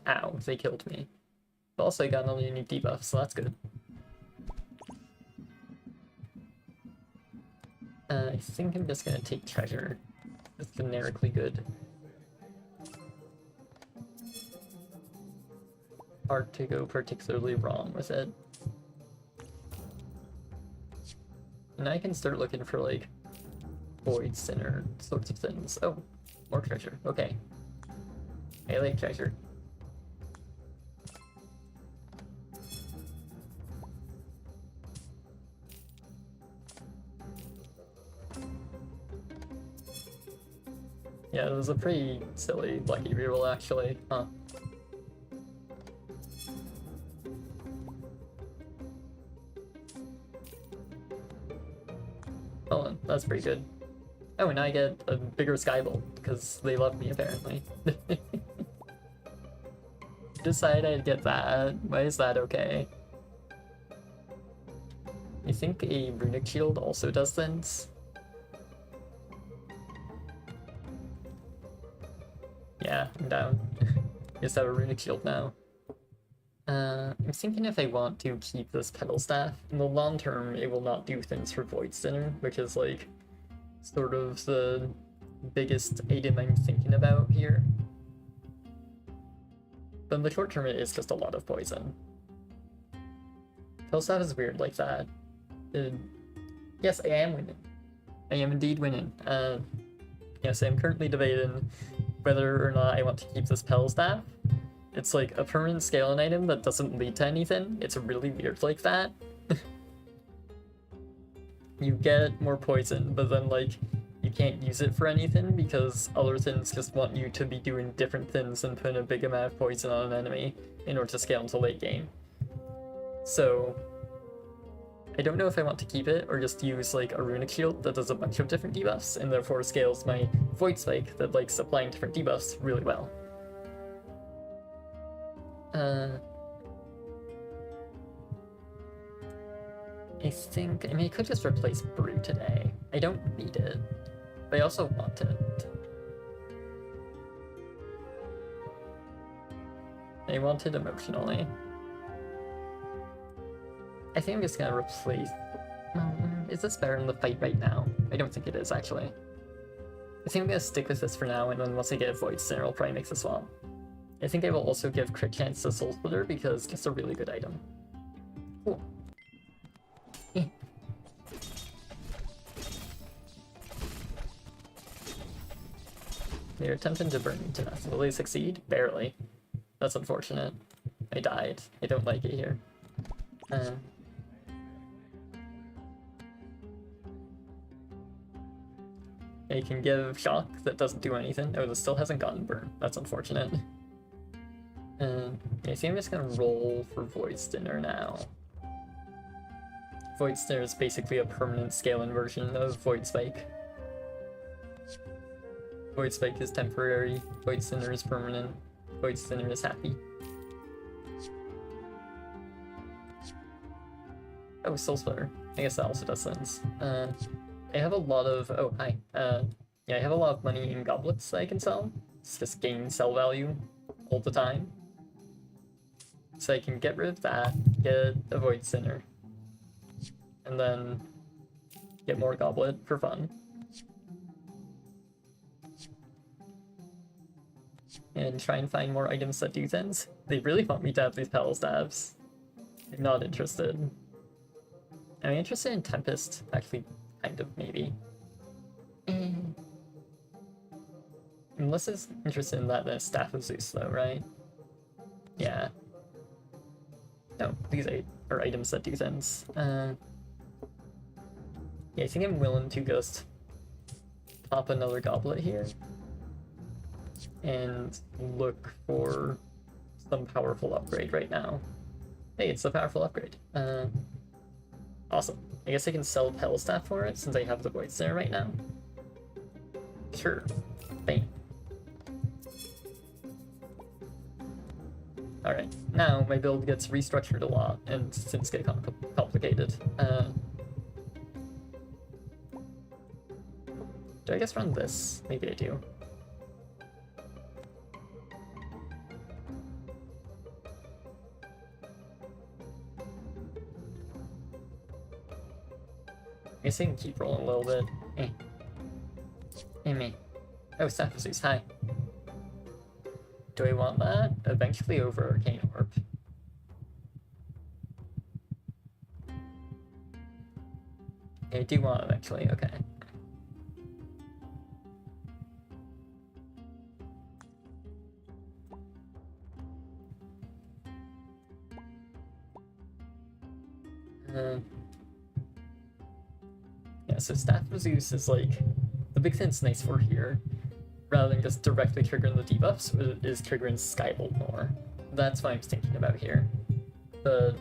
Ow, they killed me. But also I got another unique debuff, so that's good. I think I'm just gonna take treasure. It's generically good. Hard to go particularly wrong with it. And I can start looking for like Void Sinner sorts of things. Oh, more treasure. Okay. I like treasure. Yeah, it was a pretty silly lucky reroll actually, huh? Oh, that's pretty good. Oh, and I get a bigger Skybolt, because they love me apparently. Decide I'd get that. Why is that okay? I think a Runic Shield also does things. Yeah, I'm down. Just have a Runic Shield now. I'm thinking if I want to keep this Petal Staff, in the long term it will not do things for Void Sinner, which is like sort of the biggest item I'm thinking about here. But in the short term it is just a lot of poison. Petal Staff is weird like that. Yes, I am winning. I am indeed winning. Yes, I'm currently debating whether or not I want to keep this Petal Staff. It's like a permanent scaling item that doesn't lead to anything. It's really weird like that. You get more poison, but then like you can't use it for anything because other things just want you to be doing different things and putting a big amount of poison on an enemy in order to scale into late game. So I don't know if I want to keep it or just use like a Runic Shield that does a bunch of different debuffs and therefore scales my Void Spike that likes applying different debuffs really well. I think, I mean, I could just replace Brew today. I don't need it, but I also want it. I want it emotionally. I think I'm just gonna replace... is this better in the fight right now? I don't think it is, actually. I think I'm gonna stick with this for now, and then once I get Void Sinner, I'll probably make the swap. I think I will also give crit chance to Soul Splitter because it's a really good item. Cool. They're attempting to burn me to death. Will they succeed? Barely. That's unfortunate. I died. I don't like it here. I can give shock that doesn't do anything. Oh, this still hasn't gotten burned. That's unfortunate. Yeah, I think I'm just gonna roll for Void Stinner now. Void Stinner is basically a permanent scaling version of Void Spike. Void Spike is temporary, Void Stinner is permanent, Void Stinner is happy. Oh, Soul Splitter. I guess that also does sense. I have a lot of... oh, hi. Yeah, I have a lot of money in goblets that I can sell. It's just gain sell value all the time. So I can get rid of that, get a Void Sinner, and then get more goblet for fun. And try and find more items that do things. They really want me to have these Pedal Stabs. I'm not interested. I'm interested in Tempest, actually, kind of, maybe. Unless it's interested in that, then Staff of Zeus, though, right? Yeah. No, these are items that do things. Yeah, I think I'm willing to just pop another goblet here and look for some powerful upgrade right now. Hey, it's a powerful upgrade. Awesome. I guess I can sell Pedal Staff for it since I have the Voids there right now. Sure. Bam. Alright, now my build gets restructured a lot, and things get complicated. Do I guess run this? Maybe I do. I guess I can keep rolling a little bit. Hey me. Oh, Staff of Zeus, hi. Do I want that? Eventually over Arcane Orb. I do want it eventually, okay. Yeah, so Staff of Zeus is like, the big thing it's nice for here, rather than just directly triggering the debuffs, is triggering Skybolt more. That's what I'm thinking about here. But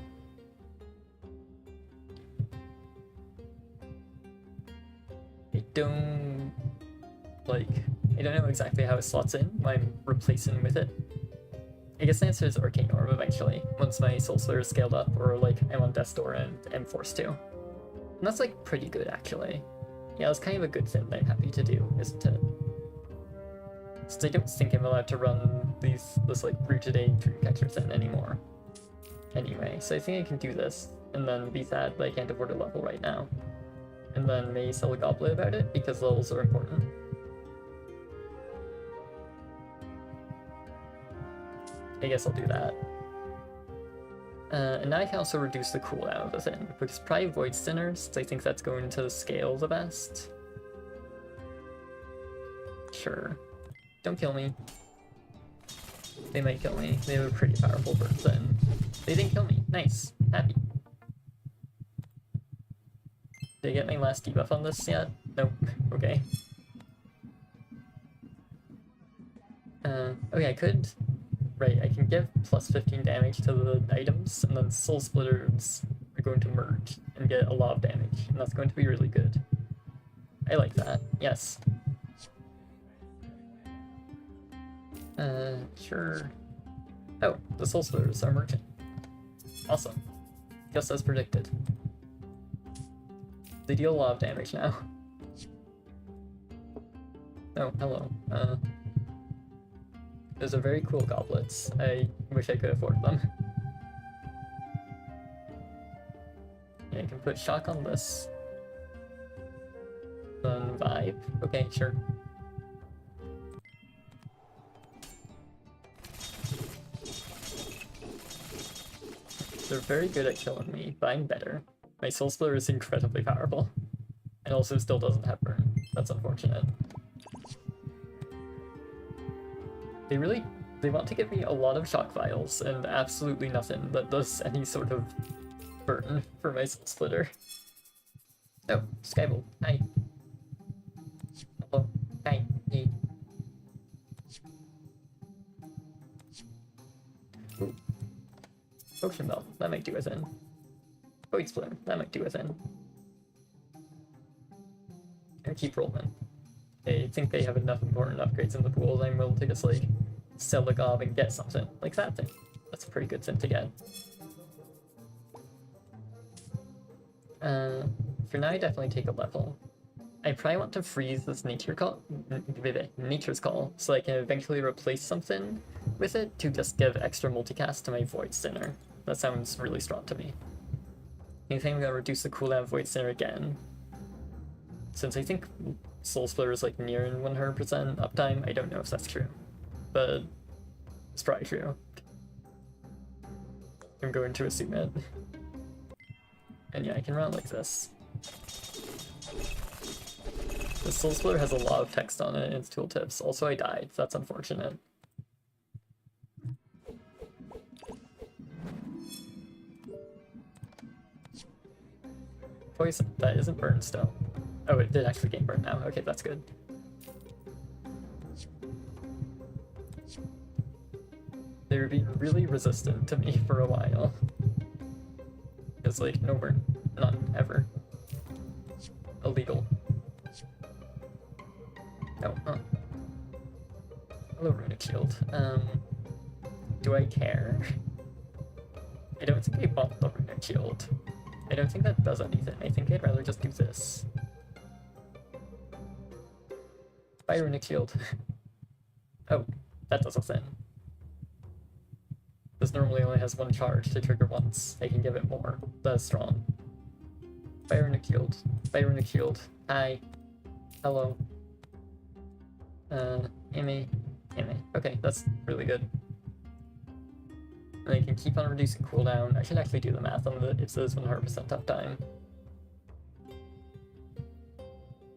I don't know exactly how it slots in when I'm replacing with it. I guess the answer is Arcane Orb eventually, once my Soul Splitter is scaled up, or like I'm on Death's Door and I'm forced to. And that's like pretty good actually. Yeah, it's kind of a good thing that I'm happy to do, isn't it? Since I don't think I'm allowed to run this like Rooted A Dreamcatcher thing anymore. Anyway, so I think I can do this, and then be sad that I can't afford a level right now. And then maybe sell a goblet about it, because levels are important. I guess I'll do that. And now I can also reduce the cooldown of the thing, which is probably Void Stinner, since I think that's going to scale the best. Sure. Don't kill me. They might kill me. They have a pretty powerful burn thing. They didn't kill me. Nice. Happy. Did I get my last debuff on this yet? Nope. Okay. Okay, I could... Right, I can give plus 15 damage to the items, and then Soul Splitters are going to merge and get a lot of damage, and that's going to be really good. I like that. Yes. Sure. Oh, the Soul Splitters are merging. Awesome. Just as predicted. They deal a lot of damage now. Oh, hello. Those are very cool goblets. I wish I could afford them. Yeah, I can put shock on this. Then vibe. Okay, sure. They're very good at killing me, but I'm better. My Soul Splitter is incredibly powerful. And also still doesn't have burn. That's unfortunate. They want to give me a lot of shock vials and absolutely nothing that does any sort of burn for my soul splitter. Oh, Skybolt, hi. Hello, hi, hey. Ooh. Potion Belt, that might do us in. Void Splitter, that might do us in. And keep rolling. I think they have enough important upgrades in the pool that I'm willing to just like sell the gob and get something like that thing. That's a pretty good thing to get. For now, I definitely take a level. I probably want to freeze this Nature's Call, so I can eventually replace something with it to just give extra multicast to my Void Sinner. That sounds really strong to me. I think I'm gonna reduce the cooldown of Void Sinner again. Since I think Soul Splitter is like nearing 100% uptime, I don't know if that's true. But it's probably true. I'm going to assume it. And yeah, I can run like this. The Soul Splitter has a lot of text on it in its tooltips. Also, I died. That's unfortunate. Poison. That isn't burned still. Oh, it did actually gain burn now. Okay, that's good. They were being really resistant to me for a while. It's like, no burn. None. Ever. Illegal. Oh, huh. Hello, Runic Shield. Do I care? I don't think I bought the Runic Shield. I don't think that does anything. I think I'd rather just do this. Bye, Runic Shield. Oh, that does a thing. This normally only has one charge to trigger once. I can give it more. That's strong. Bye, Runic Shield. Bye, Runic Shield. Hi. Hello. Amy. Okay, that's really good. And I can keep on reducing cooldown. I should actually do the math on if this is 100% uptime.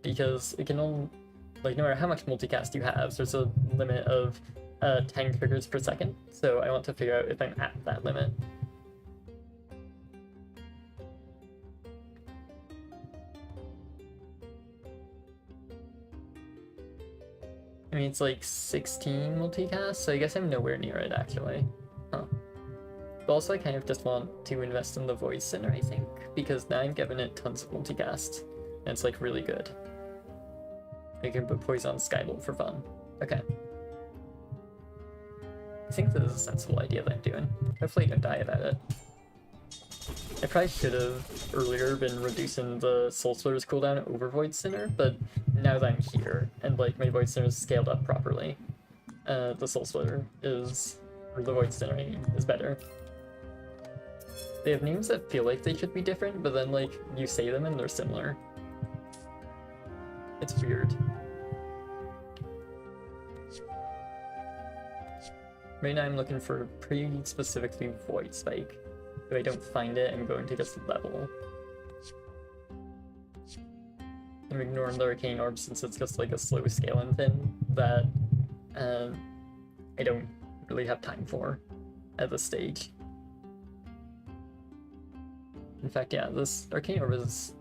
Because it can only, like, no matter how much multicast you have, there's a limit of 10 triggers per second. So I want to figure out if I'm at that limit. I mean, it's like 16 multicast, so I guess I'm nowhere near it, actually. Huh. But also, I kind of just want to invest in the Void Sinner, I think, because now I'm giving it tons of multicast, and it's, like, really good. I can put Poison on Skybolt for fun. Okay. I think this is a sensible idea that I'm doing. Hopefully I don't die about it. I probably should have earlier been reducing the Soul Splitter's cooldown over Void Sinner, but now that I'm here, and like my Void Sinner is scaled up properly, the Soul Splitter is, or the Void Sinner is better. They have names that feel like they should be different, but then like you say them and they're similar. It's weird. Right now I'm looking for pretty specifically Void Spike. If I don't find it, I'm going to just level. I'm ignoring the Arcane Orb since it's just like a slow scaling thing that I don't really have time for at this stage. In fact, yeah, this Arcane Orb is,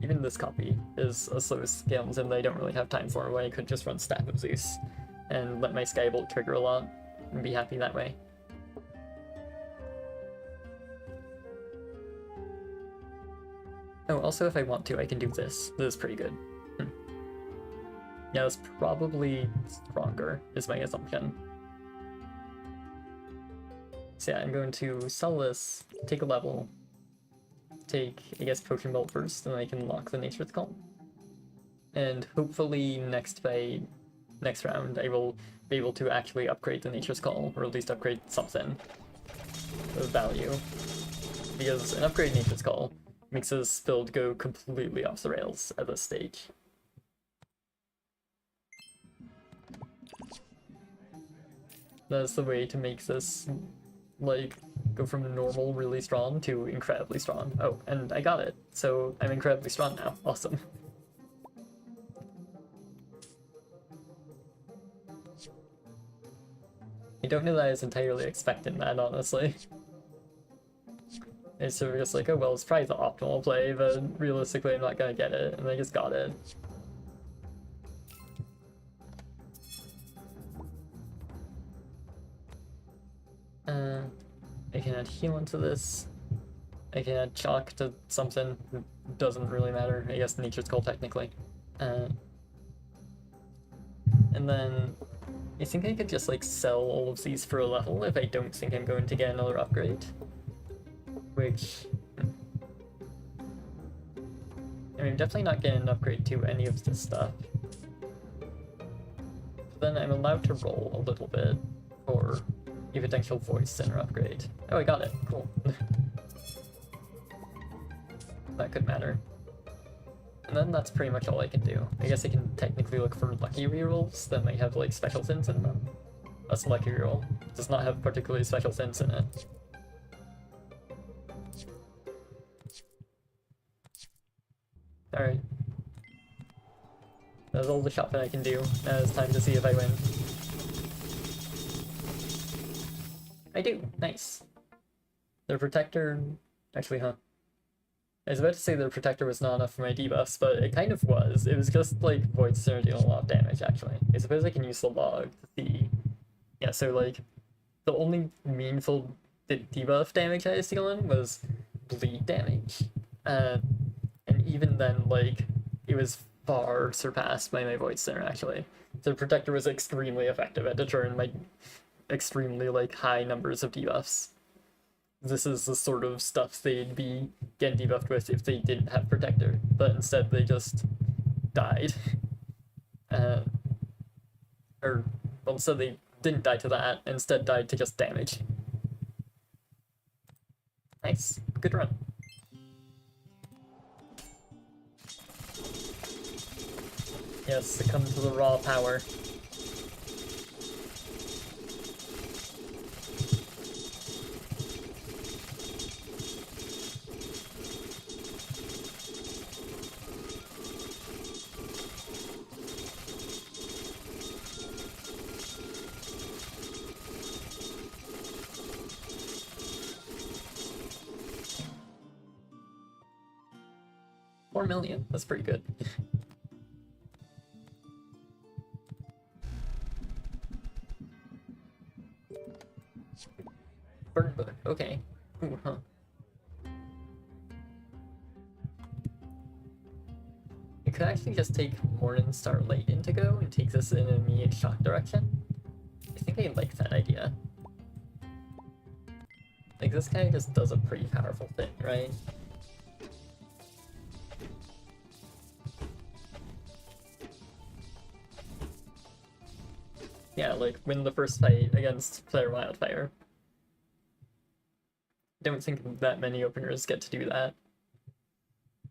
even this copy, is a slow scaling thing that I don't really have time for, when I could just run Staff of Zeus and let my Skybolt trigger a lot and be happy that way. Oh, also if I want to, I can do this. This is pretty good. Yeah, it's probably stronger, is my assumption. So yeah, I'm going to sell this, take a level, take, I guess, Potion Bolt first, and then I can lock the Nature's Call. And hopefully next round, I will be able to actually upgrade the Nature's Call, or at least upgrade something of value. Because an upgrade Nature's Call makes this build go completely off the rails at this stage. That's the way to make this, like, go from normal really strong to incredibly strong. Oh, and I got it, so I'm incredibly strong now. Awesome. I don't know that I was entirely expecting that, honestly. It's sort of just like, oh well, it's probably the optimal play, but realistically I'm not gonna get it, and I just got it. I can add heal into this. I can add chalk to something. Doesn't really matter. I guess nature's call technically. And then I think I could just like sell all of these for a level if I don't think I'm going to get another upgrade. Which, I mean, I'm definitely not getting an upgrade to any of this stuff. But then I'm allowed to roll a little bit for a potential voice center upgrade. Oh, I got it. Cool. That could matter. And then that's pretty much all I can do. I guess I can technically look for lucky rerolls that might have like special things in them. That's a lucky reroll. It does not have particularly special things in it. Alright. That's all the shopping I can do. Now it's time to see if I win. I do! Nice. The protector... Actually, huh. I was about to say the protector was not enough for my debuffs, but it kind of was. It was just like Void Center dealing a lot of damage, actually. I suppose I can use the log to see. Yeah, so like, the only meaningful debuff damage I was dealing was bleed damage. And even then, like, it was far surpassed by my Void Center, actually. The protector was extremely effective at deterring my extremely, like, high numbers of debuffs. This is the sort of stuff they'd be getting debuffed with if they didn't have Protector, but instead they just died. Well, instead they didn't die to that, instead died to just damage. Nice. Good run. Yes, succumb to the raw power. $4 million, that's pretty good. Burn book, okay. Ooh, huh. I could actually just take Morningstar Light Indigo and take this in an immediate shock direction. I think I like that idea. Like, this guy just does a pretty powerful thing, right? Yeah, like, win the first fight against Player Wildfire. Don't think that many openers get to do that.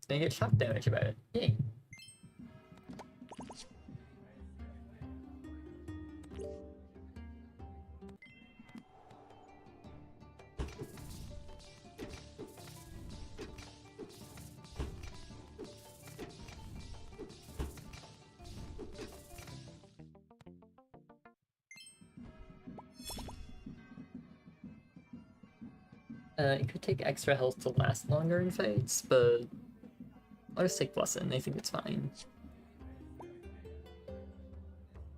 And you get shock damage about it. Yay! It could take extra health to last longer in fights, but I'll just take Blessin', I think it's fine.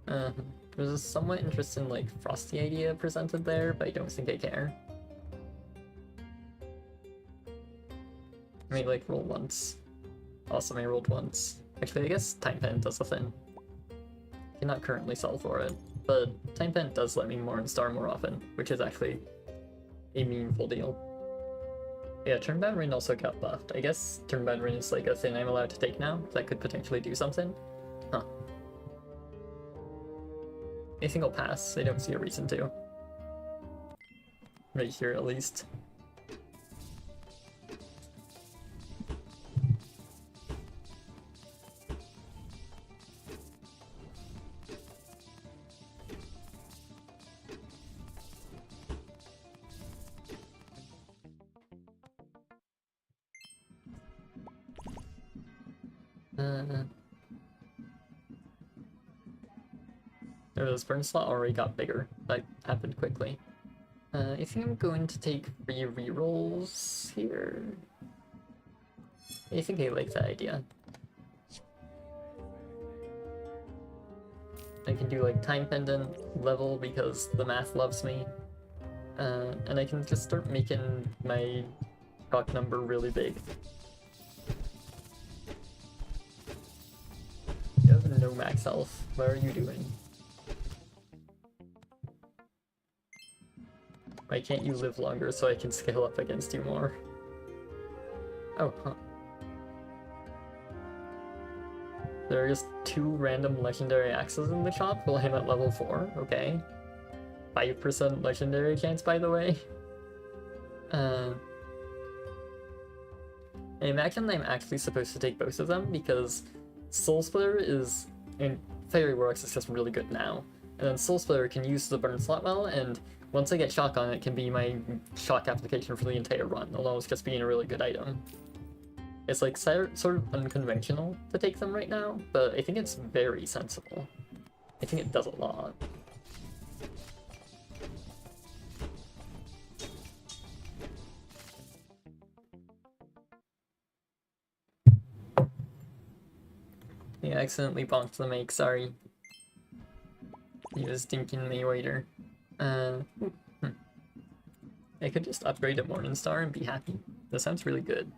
There's a somewhat interesting, like, Frosty idea presented there, but I don't think I care. I may, like, roll once. Awesome, I rolled once. Actually, I guess Time Pen does the thing. I cannot currently solve for it, but Time Pen does let me Morningstar more often, which is actually a meaningful deal. Yeah, Turnbound Ring also got buffed. I guess Turnbound Ring is like a thing I'm allowed to take now that could potentially do something. Huh. I think I'll pass. I don't see a reason to. Right here, at least. This burn slot already got bigger. That happened quickly. I think I'm going to take 3 rerolls here. I think I like that idea. I can do like time pendant level because the math loves me. And I can just start making my shock number really big. You have no max health. What are you doing? Why can't you live longer so I can scale up against you more? Oh, huh. There are just 2 random legendary axes in the shop while I'm at level 4, okay. 5% legendary chance, by the way. I imagine I'm actually supposed to take both of them because Soul Splitter is... and Fiery Warx is just really good now. And then Soul Splitter can use the burn slot well, and once I get shock on it, can be my shock application for the entire run, although it's just being a really good item. It's like sort of unconventional to take them right now, but I think it's very sensible. I think it does a lot. I accidentally bonked the make, sorry. He was dinking me waiter. I could just upgrade to Morningstar and be happy. That sounds really good.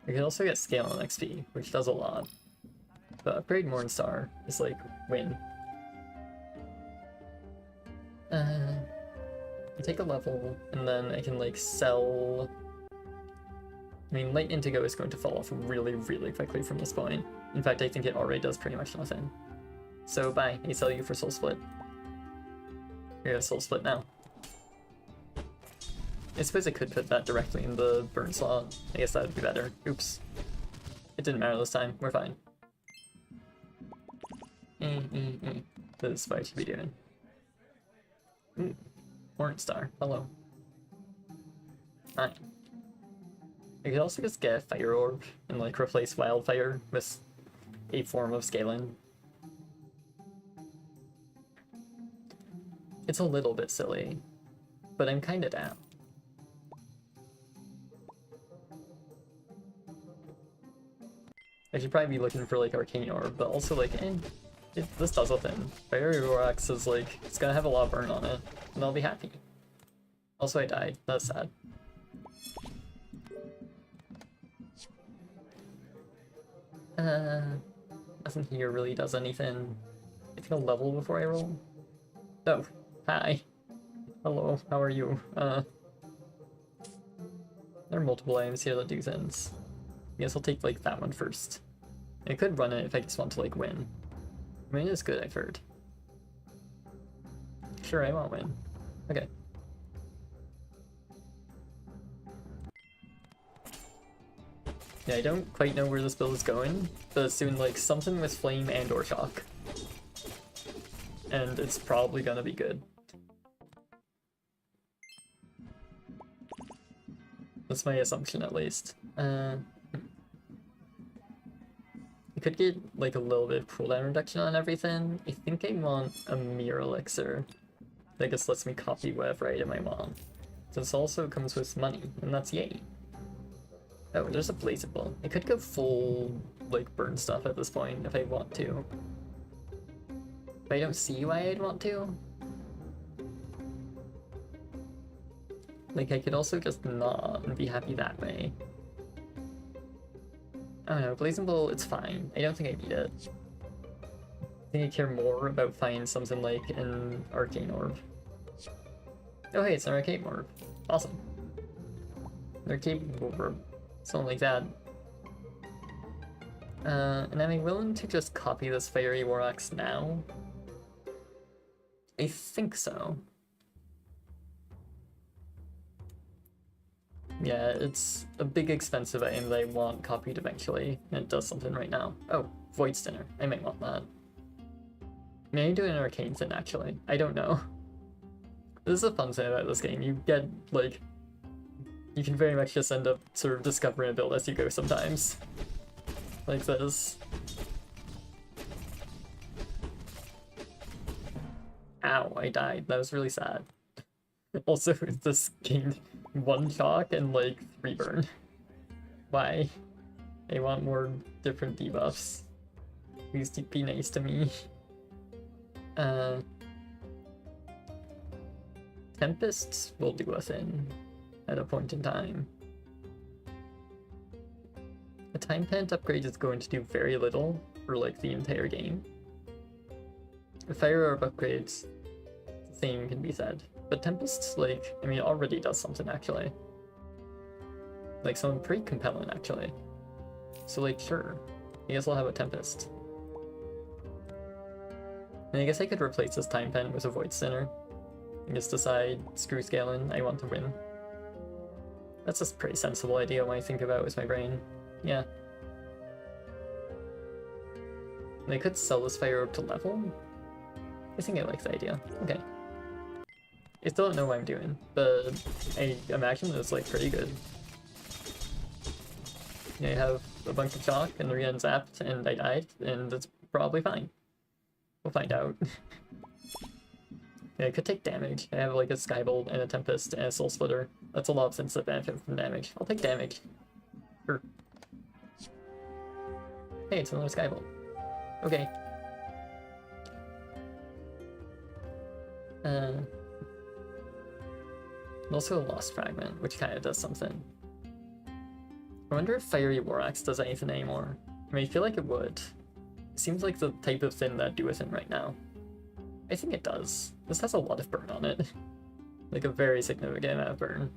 I could also get scale on XP, which does a lot. But upgrade Morningstar is like, win. I'll take a level, and then I can like sell... I mean, Light Indigo is going to fall off really, really quickly from this point. In fact, I think it already does pretty much nothing. So bye, I sell you for Soul Split. You're gonna Soul Split now. I suppose I could put that directly in the burn slot. I guess that would be better. Oops. It didn't matter this time, we're fine. This is what I should be doing. Ooh, Morningstar, hello. Hi. I could also just get a Fire Orb and like replace Wildfire with a form of scaling. It's a little bit silly, but I'm kinda down. I should probably be looking for like Arcane Orb, but also like, this does a thing. Fiery Rorax is like, it's gonna have a lot of burn on it, and I'll be happy. Also I died, that's sad. Nothing here really does anything. I think I'll level before I roll. Oh, hi. Hello, how are you? There are multiple items here that do things. I guess I'll take like that one first. I could run it if I just want to like win. Win is good, I've heard. Sure, I won't win. Okay. Yeah, I don't quite know where this build is going, but it's doing like something with flame and or shock. And it's probably gonna be good. That's my assumption at least. I could get like a little bit of cooldown reduction on everything. I think I want a Mirror Elixir that just lets me copy whatever item I want. This also comes with money, and that's yay. Oh, there's a Blazeable. I could go full, like, burn stuff at this point if I want to. But I don't see why I'd want to. Like, I could also just not and be happy that way. I don't know, Blazeable, it's fine. I don't think I need it. I think I care more about finding something like an Arcane Orb. Oh hey, it's an Arcane Orb. Awesome. An Arcane Orb. Something like that. And am I willing to just copy this Fiery Warx now? I think so. Yeah, it's a big expensive item that I want copied eventually, and it does something right now. Oh, Void Stinner. I might want that. Maybe do an Arcane thing, actually. I don't know. This is a fun thing about this game. You get, like... You can very much just end up sort of discovering a build as you go sometimes. Like this. Ow, I died. That was really sad. Also, this gained 1 shock and like 3 burn. Why? I want more different debuffs. Please be nice to me. Tempests will do a thing at a point in time. A time pent upgrade is going to do very little for like the entire game. The Fire Orb upgrades, the same can be said. But Tempest, like, I mean, it already does something actually. Like, something pretty compelling actually. So, like, sure. I guess I'll have a Tempest. And I guess I could replace this Time Pen with a Void Sinner. And just decide, screw scaling, I want to win. That's a pretty sensible idea when I think about it with my brain. Yeah. And I could sell this Fire Orb to level? I think I like the idea. Okay. I still don't know what I'm doing, but I imagine it's like pretty good. I have a bunch of shock and the Rian zapped and I died, and it's probably fine. We'll find out. Yeah, I could take damage. I have like a Skybolt and a Tempest and a Soul Splitter. That's a lot of things that benefit from damage. I'll take damage. Sure. Hey, it's another Skybolt. Okay. Also a Lost Fragment, which kind of does something. I wonder if Fiery War Axe does anything anymore. I mean, I feel like it would. It seems like the type of thing that do with it right now. I think it does. This has a lot of burn on it. Like a very significant amount of burn.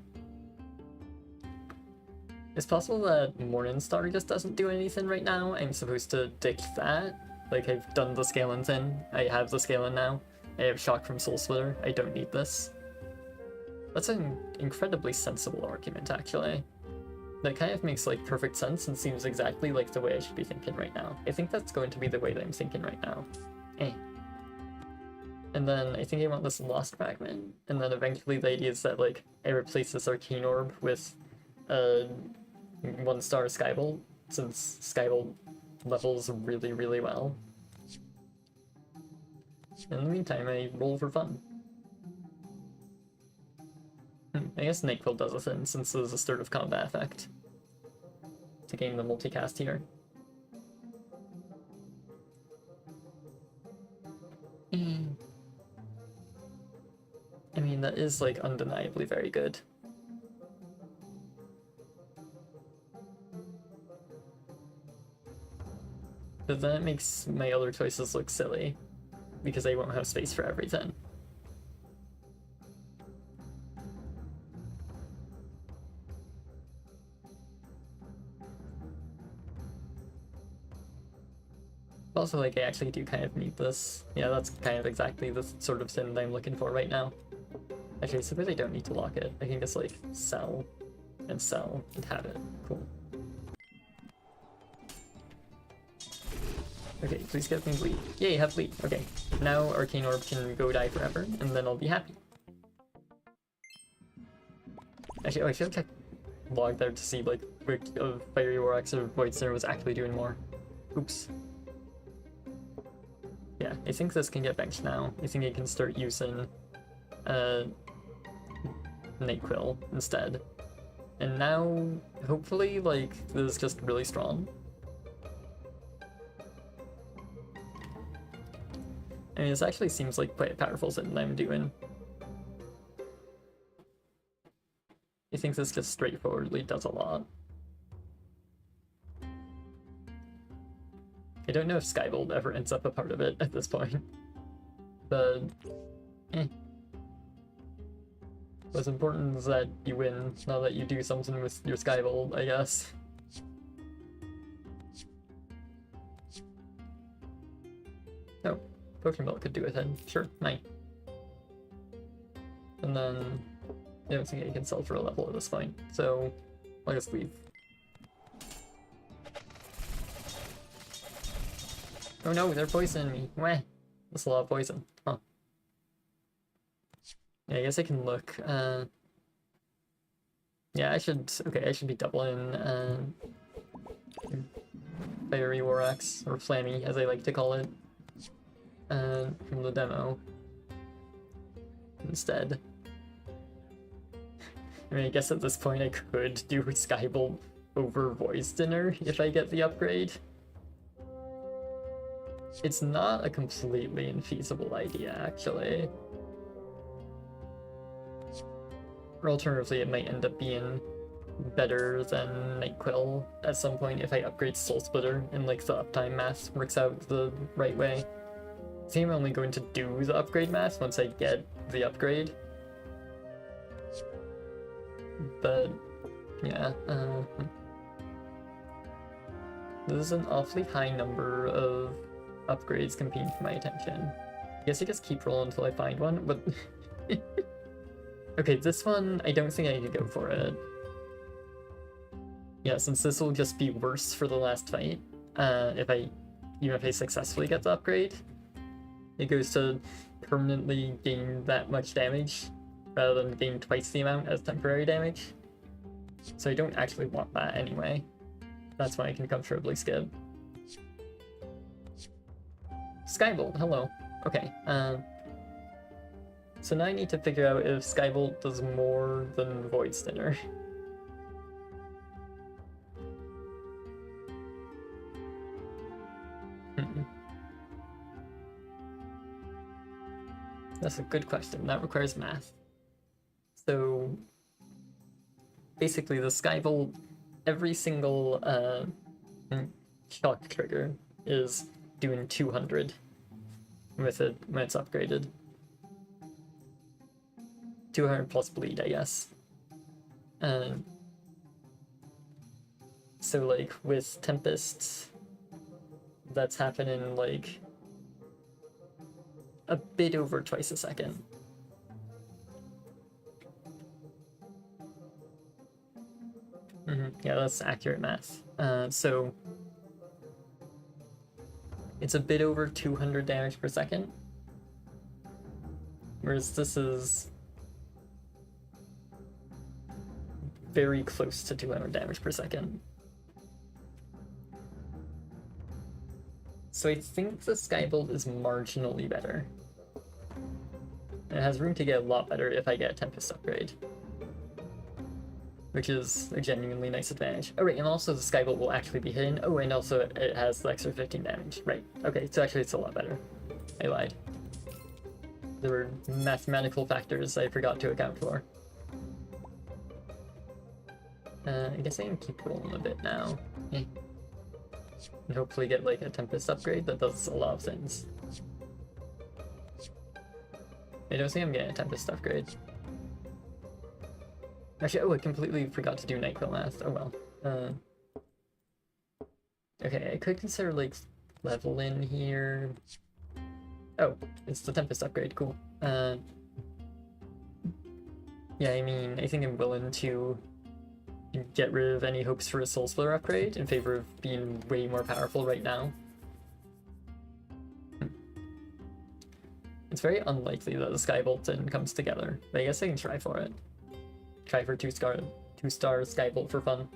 It's possible that Morningstar just doesn't do anything right now. I'm supposed to ditch that. Like, I've done the scaling thing. I have the scaling now. I have shock from Soul Splitter. I don't need this. That's an incredibly sensible argument, actually. That kind of makes, like, perfect sense and seems exactly like the way I should be thinking right now. I think that's going to be the way that I'm thinking right now. And then I think I want this Lost Fragment. And then eventually the idea is that, like, I replace this Arcane Orb with a 1-star Skybolt, since Skybolt levels really, really well. In the meantime, I roll for fun. I guess Nyquil does a thing, since there's a Start of Combat effect to gain the multicast here. I mean, that is, like, undeniably very good. But then it makes my other choices look silly, because I won't have space for everything. Also, like, I actually do kind of need this. Yeah, that's kind of exactly the sort of thing that I'm looking for right now. Actually, I suppose I don't need to lock it. I can just, like, sell and have it. Cool. Okay, please get me bleed. Yay, have bleed. Okay, now Arcane Orb can go die forever, and then I'll be happy. Actually, oh, I should have checked log there to see, like, which of Fiery War Axe or Void Snare was actually doing more. Oops. Yeah, I think this can get benched now. I think I can start using Nyquil instead. And now, hopefully, like, this is just really strong. I mean, this actually seems like quite a powerful thing that I'm doing. I think this just straightforwardly does a lot. I don't know if Skybolt ever ends up a part of it at this point, but what's important is that you win, not that you do something with your Skybolt, I guess. Oh, Potion Belt could do it then. Sure, night. And then I don't think I can sell for a level at this point, so I'll just leave. Oh no, they're poisoning me. Weh. That's a lot of poison. Huh. Yeah, I guess I can look. Yeah, I should be doubling Fiery War Axe, or Flammy, as I like to call it, from the demo. instead. I mean, I guess at this point I could do Skybolt over Voice Dinner if I get the upgrade. It's not a completely infeasible idea, actually. Or alternatively, it might end up being better than Nightquill at some point if I upgrade Soul Splitter and like the uptime math works out the right way. I think I'm only going to do the upgrade math once I get the upgrade. But yeah, this is an awfully high number of upgrades competing for my attention. I guess I just keep rolling until I find one, but okay, this one, I don't think I could go for it. Yeah, since this will just be worse for the last fight, even if I successfully get the upgrade, it goes to permanently gain that much damage, rather than gain twice the amount as temporary damage. So I don't actually want that anyway. That's why I can comfortably skip. Skybolt, hello. Okay, so now I need to figure out if Skybolt does more than Void Stinner. That's a good question. That requires math. So basically the Skybolt, every single shock trigger is doing 200 with it when it's upgraded. 200 plus bleed, I guess. So like with Tempest, that's happening like a bit over twice a second. Yeah, that's accurate math. So it's a bit over 200 damage per second, whereas this is very close to 200 damage per second. So I think the Skybolt is marginally better. It has room to get a lot better if I get a Tempest upgrade, which is a genuinely nice advantage. Oh right, and also the Skybolt will actually be hitting. Oh, and also it has the extra 15 damage. Right, okay, so actually it's a lot better. I lied. There were mathematical factors I forgot to account for. I guess I can keep rolling a bit now. And hopefully get like a Tempest upgrade that does a lot of things. I don't think I'm getting a Tempest upgrade. Actually, oh, I completely forgot to do Nightquill math. Oh well. Okay, I could consider like level in here. Oh, it's the Tempest upgrade, cool. Yeah, I mean, I think I'm willing to get rid of any hopes for a Soul Splitter upgrade in favor of being way more powerful right now. It's very unlikely that the Skybolt then comes together, but I guess I can try for it. Try for 2-star Skybolt for fun.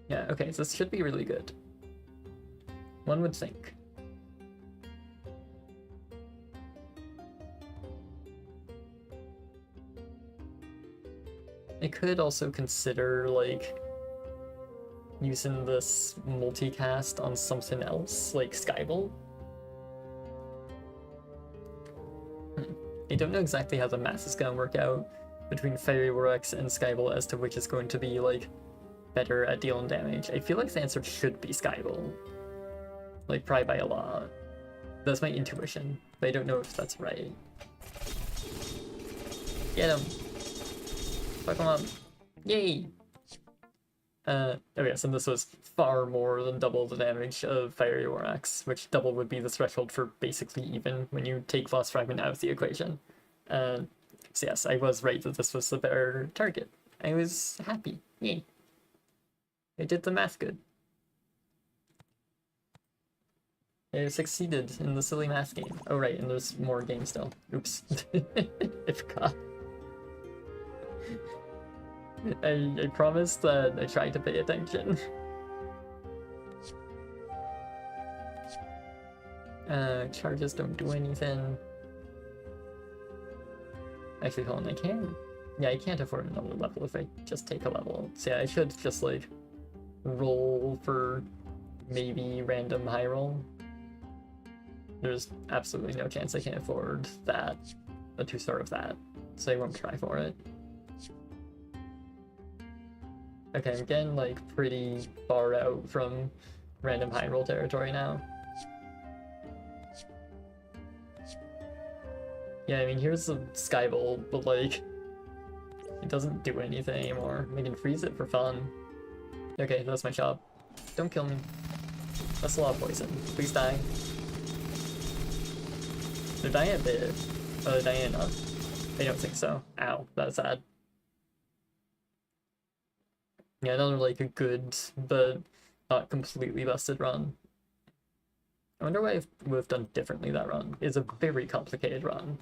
Yeah, okay, so this should be really good. One would think. I could also consider, like, using this multicast on something else, like Skybolt. I don't know exactly how the math is going to work out between Fiery Warx and Skybolt as to which is going to be, like, better at dealing damage. I feel like the answer should be Skybolt. Like, probably by a lot. That's my intuition, but I don't know if that's right. Get him! Fuck him up! Yay! Okay, so this was far more than double the damage of Fiery Warx, which double would be the threshold for basically even when you take Lost Fragment out of the equation. So yes, I was right that this was the better target. I was happy. Yay. I did the math good. I succeeded in the silly math game. Oh right, and there's more games still. Oops. I forgot. I promised that I tried to pay attention. Charges don't do anything. Actually, hold on, I can. Yeah, I can't afford another level if I just take a level. So yeah, I should just like roll for maybe random high roll. There's absolutely no chance I can afford that, a 2-star of that, so I won't try for it. Okay, I'm getting like pretty far out from random high roll territory now. Yeah, I mean, here's the Sky Bolt, but like, it doesn't do anything anymore. I can freeze it for fun. Okay, that's my shop. Don't kill me. That's a lot of poison. Please die. They're dying a bit. They're dying enough. I don't think so. Ow, that's sad. Yeah, another like a good, but not completely busted run. I wonder what I would have done differently that run. It's a very complicated run.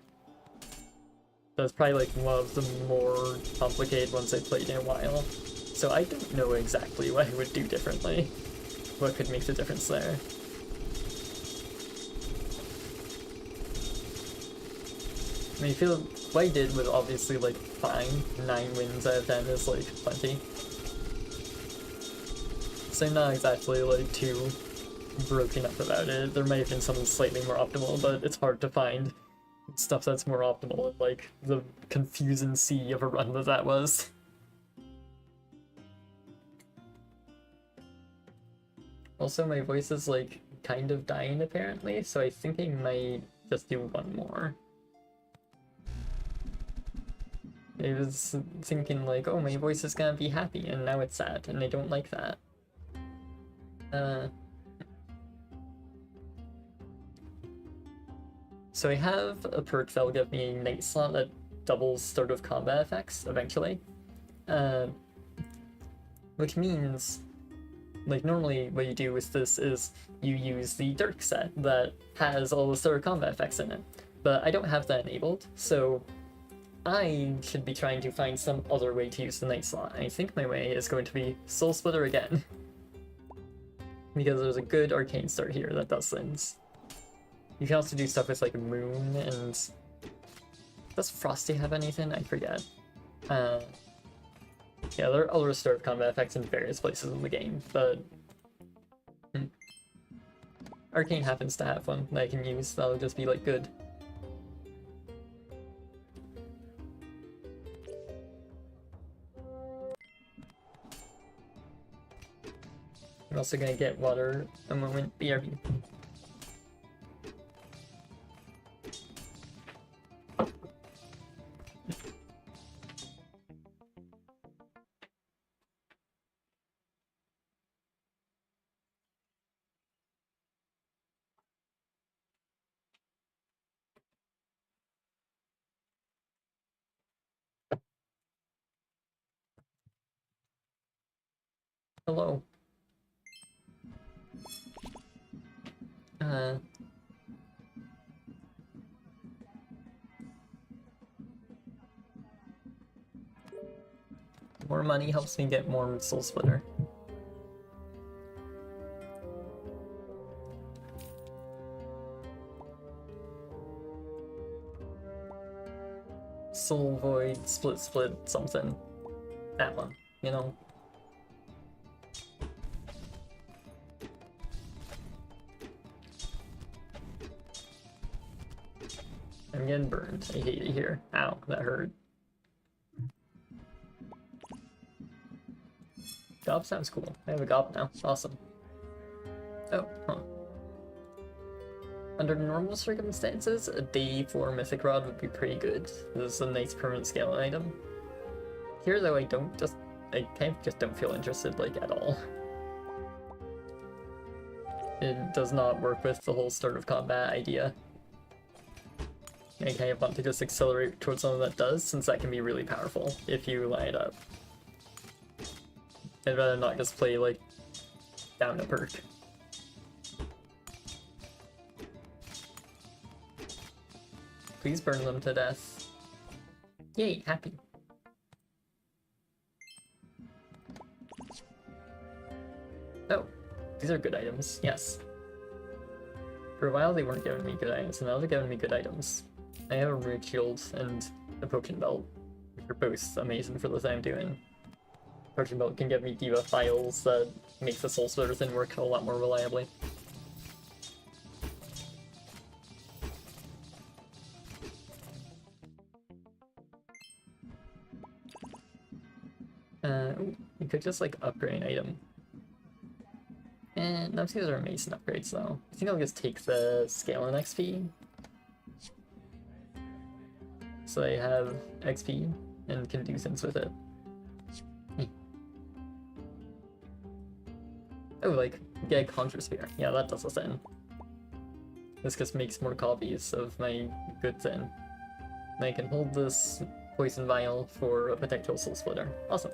That's probably like one of the more complicated ones I've played in a while. So I don't know exactly what I would do differently. What could make the difference there. I mean, I feel what I did was obviously like fine. 9 wins out of 10 is like plenty. So I'm not exactly like too broken up about it. There might have been something slightly more optimal, but it's hard to find stuff that's more optimal in like the confusing sea of a run that was. Also, my voice is like kind of dying apparently, so I think I might just do one more. I was thinking like, oh, my voice is gonna be happy, and now it's sad, and I don't like that. So I have a perk that'll give me a night slot that doubles start of combat effects eventually. Which means, like, normally what you do with this is you use the Dirk set that has all the start of combat effects in it. But I don't have that enabled, so I should be trying to find some other way to use the night slot. I think my way is going to be Soul Splitter again. Because there's a good arcane start here that does things. You can also do stuff with like Moon and... Does Frosty have anything? I forget. Yeah, there are other start of combat effects in various places in the game, but... Arcane happens to have one that I can use that'll just be like good. I'm also gonna get water a moment, BRB. Hello. More money helps me get more Soul Splitter. Soul Void, split, something. That one, you know? I'm getting burned. I hate it here. Ow, that hurt. Gob sounds cool. I have a gob now. Awesome. Oh, huh. Under normal circumstances, a day 4 Mythic Rod would be pretty good. This is a nice permanent scale item. Here though, I kind of just don't feel interested, like, at all. It does not work with the whole start of combat idea. I kind of want to just accelerate towards something that does, since that can be really powerful if you line it up. I'd rather not just play, like, down a perk. Please burn them to death. Yay, happy. Oh, these are good items, yes. For a while they weren't giving me good items, and now they're giving me good items. I have a Root Shield and a Potion Belt, which are both amazing for the thing I'm doing. Potion Belt can give me debuff files that makes the Soul Splitter thing work a lot more reliably. You could just like upgrade an item. And none of these are amazing upgrades though. I think I'll just take the scale and XP. So I have XP and can do things with it. Oh, like, get a Conjure Spear. Yeah, that does a thing. This just makes more copies of my good thing. And I can hold this Poison Vial for a potential Soul Splitter. Awesome.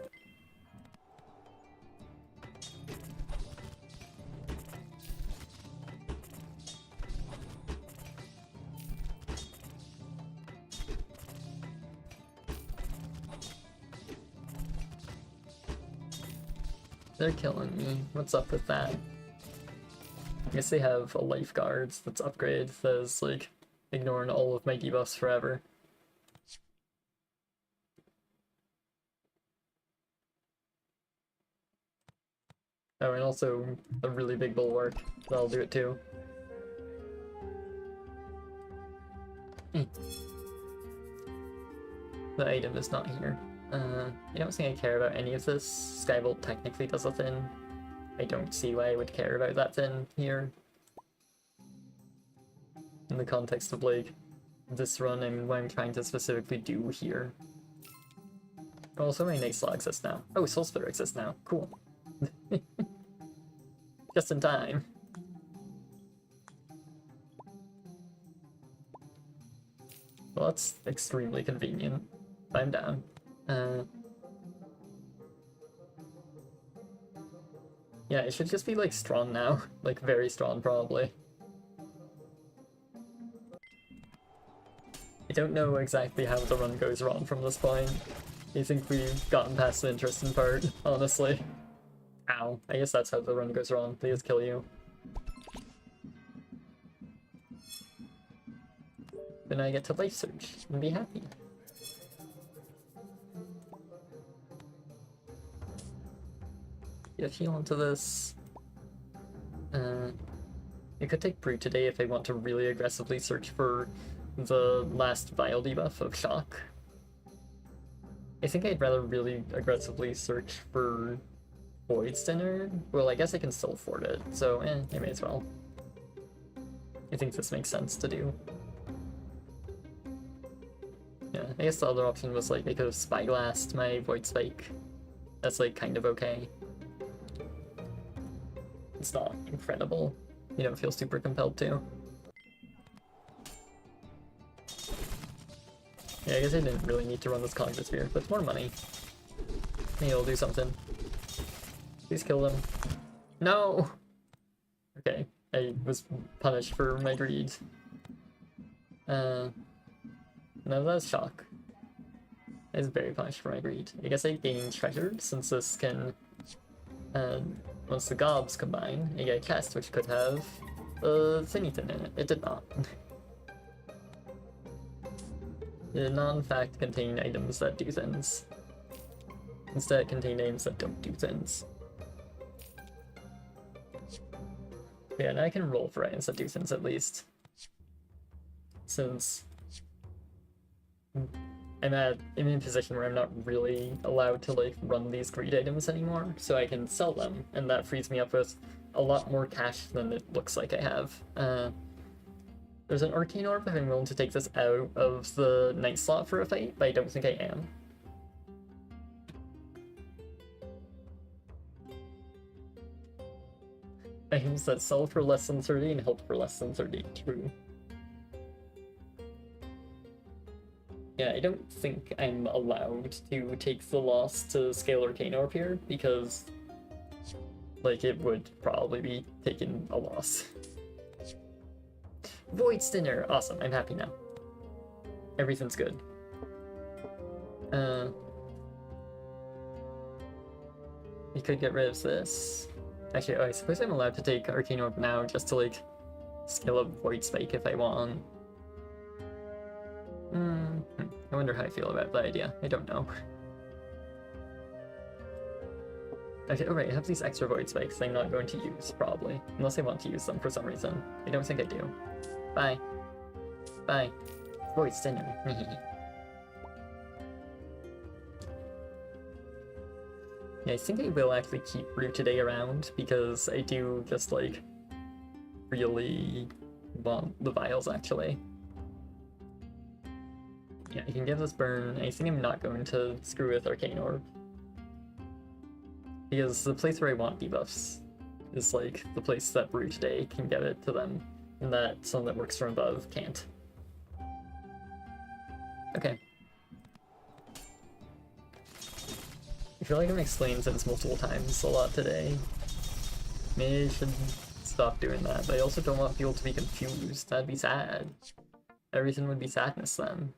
They're killing me. What's up with that? I guess they have a Lifeguard that's upgraded that is like ignoring all of my debuffs forever. Oh, and also a really big Bulwark. That'll do it too. The item is not here. I don't think I care about any of this. Skybolt technically does a thing. I don't see why I would care about that thing here. In the context of like this run and what I'm trying to specifically do here. Also, my Night Slaw exists now. Oh, Soul Splitter exists now. Cool. Just in time. Well, that's extremely convenient. I'm down. Yeah, it should just be like strong now. Like very strong probably. I don't know exactly how the run goes wrong from this point. I think we've gotten past the interesting part, honestly. Ow. I guess that's how the run goes wrong. They just kill you. Then I get to Life Surge and be happy. Get heal into this. I could take Brute today if I want to really aggressively search for the last Vial debuff of Shock. I think I'd rather really aggressively search for Void Stinner. Well, I guess I can still afford it, so I may as well. I think this makes sense to do. Yeah, I guess the other option was like I could have Spyglassed my Void Spike. That's like kind of okay. It's not incredible. You don't feel super compelled to. Yeah, I guess I didn't really need to run this Conjure Spear, but it's more money. Maybe it'll do something. Please kill them. No! Okay, I was punished for my greed. No, that's Shock. I was very punished for my greed. I guess I gain Treasure, since this can... once the gobs combine, I get a chest which could have anything in it. It did not. It did not in fact contain items that do things. Instead it contained items that don't do things. Yeah, now I can roll for items that do things at least. Since I'm in a position where I'm not really allowed to like run these greed items anymore, so I can sell them, and that frees me up with a lot more cash than it looks like I have. There's an Arcane Orb if I'm willing to take this out of the Night slot for a fight, but I don't think I am. Items that sell for less than 30 and help for less than 30, true. Yeah, I don't think I'm allowed to take the loss to scale Arcane Orb here, because like it would probably be taking a loss. Void Stinner! Awesome, I'm happy now. Everything's good. We could get rid of this. Actually, I suppose I'm allowed to take Arcane Orb now just to like scale up Void Spike if I want. I wonder how I feel about that idea. I don't know. Okay, alright, I have these extra Void Spikes I'm not going to use, probably. Unless I want to use them for some reason. I don't think I do. Bye. Bye. Void Sinner. Yeah, I think I will actually keep Root today around, because I do just, like, really want the vials, actually. Yeah, I can give this burn. I think I'm not going to screw with Arcane Orb. Because the place where I want debuffs is, like, the place that Root today can give it to them, and that someone that works from above can't. Okay. I feel like I'm explaining this multiple times a lot today. Maybe I should stop doing that, but I also don't want people to be confused. That'd be sad. Everything would be sadness then.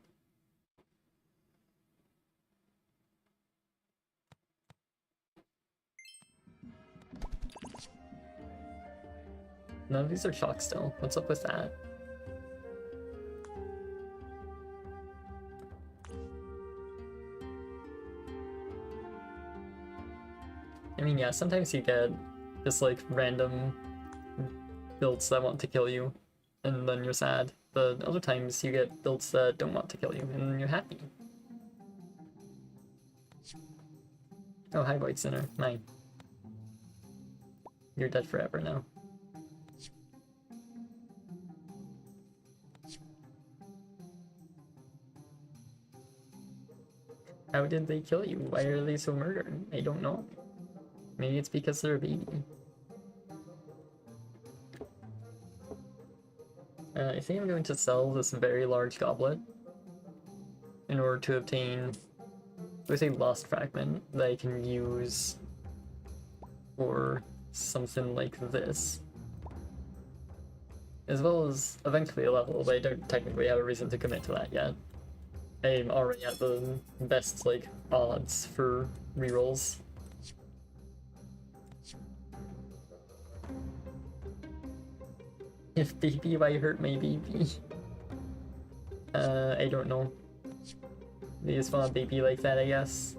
None of these are chalk still. What's up with that? I mean, yeah, sometimes you get just like random builds that want to kill you, and then you're sad. But other times you get builds that don't want to kill you, and you're happy. Oh, hi, Void Sinner. Mine. You're dead forever now. How did they kill you? Why are they so murdered? I don't know. Maybe it's because they're a baby. I think I'm going to sell this very large goblet in order to obtain, let's say, Lost Fragment that I can use for something like this. As well as eventually a level, but I don't technically have a reason to commit to that yet. I'm already at the best, like, odds for rerolls. If baby, why hurt my baby? I don't know. They just want a baby like that, I guess.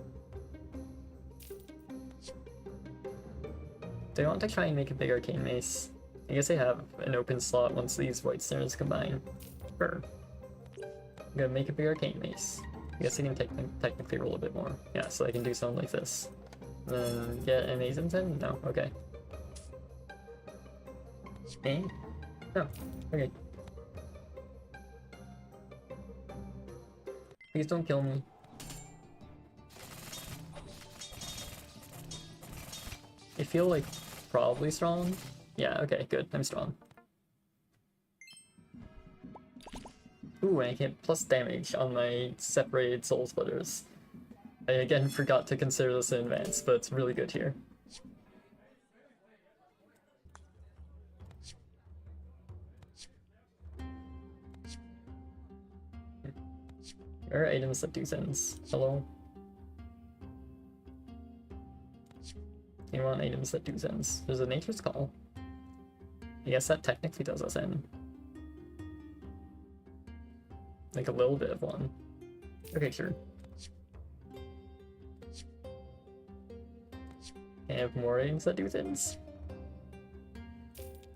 Do I want to try and make a big Arcane Mace? I guess I have an open slot once these Void Snares combine. Sure. I'm gonna make a big Arcane Mace. I guess I can technically roll a bit more. Yeah, so I can do something like this. Then get an Azenton? No, okay. Eh? Oh, okay. Please don't kill me. I feel like probably strong. Yeah, okay, good. I'm strong. Ooh, and I get plus damage on my separated soul splitters. I again forgot to consider this in advance, but it's really good here. Where are items that do things? Hello? You want items that do things? There's a Nature's Call. I guess that technically does us in. Like a little bit of one. Okay, sure. I have more items that do things.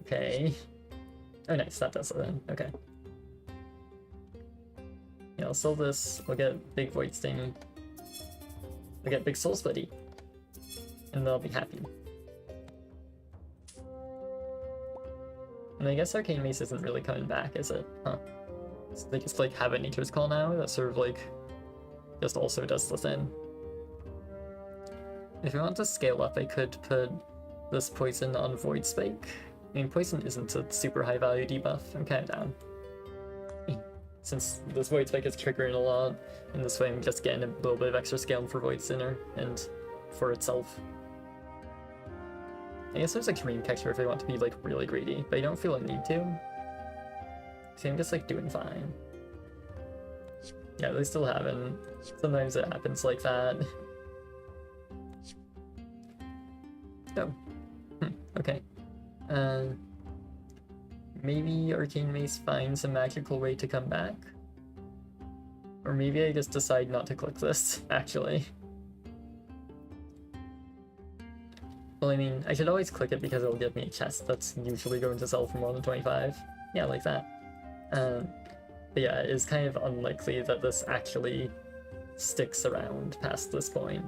Okay. Oh nice, that does it then. Okay. Yeah, I'll sell this. We'll get big Void Sting. We'll get big Soul Splitty. And they'll be happy. And I guess Arcane Mace isn't really coming back, is it? Huh. So they just like have a Nature's Call now that sort of like just also does the thing. If I want to scale up, I could put this poison on Void Spike. I mean, poison isn't a super high value debuff. I'm kind of down. Since this Void Spike is triggering a lot, and this way I'm just getting a little bit of extra scale for Void Sinner and for itself. I guess there's like Dream Texture if I want to be like really greedy, but I don't feel a need to. See, I'm just like doing fine. Yeah, they still haven't. Sometimes it happens like that. Oh. Okay. maybe Arcane Mace finds a magical way to come back. Or maybe I just decide not to click this, actually. Well, I mean, I should always click it because it'll give me a chest that's usually going to sell for more than 25. Yeah, like that. But yeah, it's kind of unlikely that this actually sticks around past this point.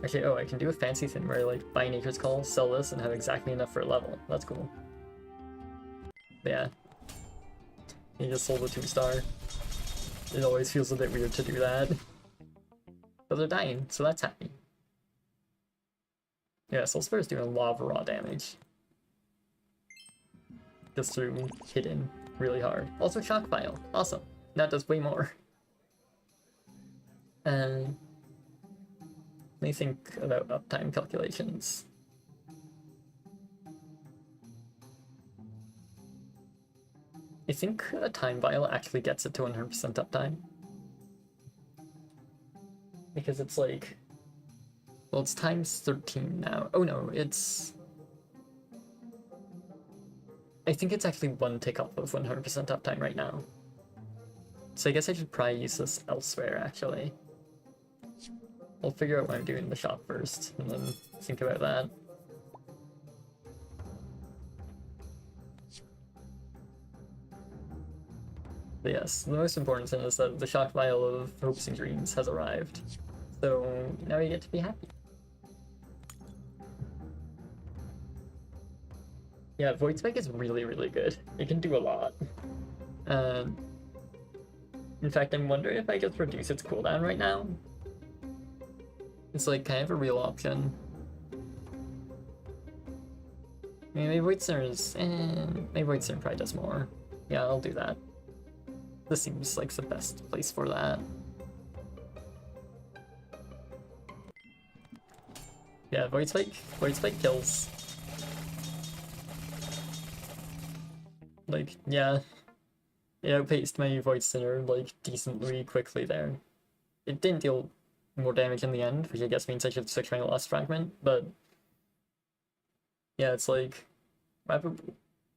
Actually, oh, I can do a fancy thing where I like buy Nature's Call, sell this, and have exactly enough for a level. That's cool. But yeah. You just sold a 2-star. It always feels a bit weird to do that. But they're dying, so that's happy. Yeah, Soul Spur is doing a lot of raw damage. Just through hitting really hard. Also Shock Vial. Awesome. That does way more. Let me think about uptime calculations. I think a Time Vial actually gets it to 100% uptime. Because it's like... Well, it's times 13 now. Oh no, it's... I think it's actually 1 tick up of 100% uptime right now. So I guess I should probably use this elsewhere, actually. I'll figure out what I'm doing in the shop first, and then think about that. But yes, the most important thing is that the Shock Vial of Hopes and Dreams has arrived. So now we get to be happy. Yeah, Void Spike is really, really good. It can do a lot. In fact, I'm wondering if I just reduce its cooldown right now. It's like kind of a real option. Maybe Void Center is... maybe Void Center probably does more. Yeah, I'll do that. This seems like the best place for that. Yeah, Void Spike kills. Like, yeah. It outpaced my Void Sinner, like, decently quickly there. It didn't deal more damage in the end, which I guess means I should switch my Lost Fragment, but... Yeah, it's like...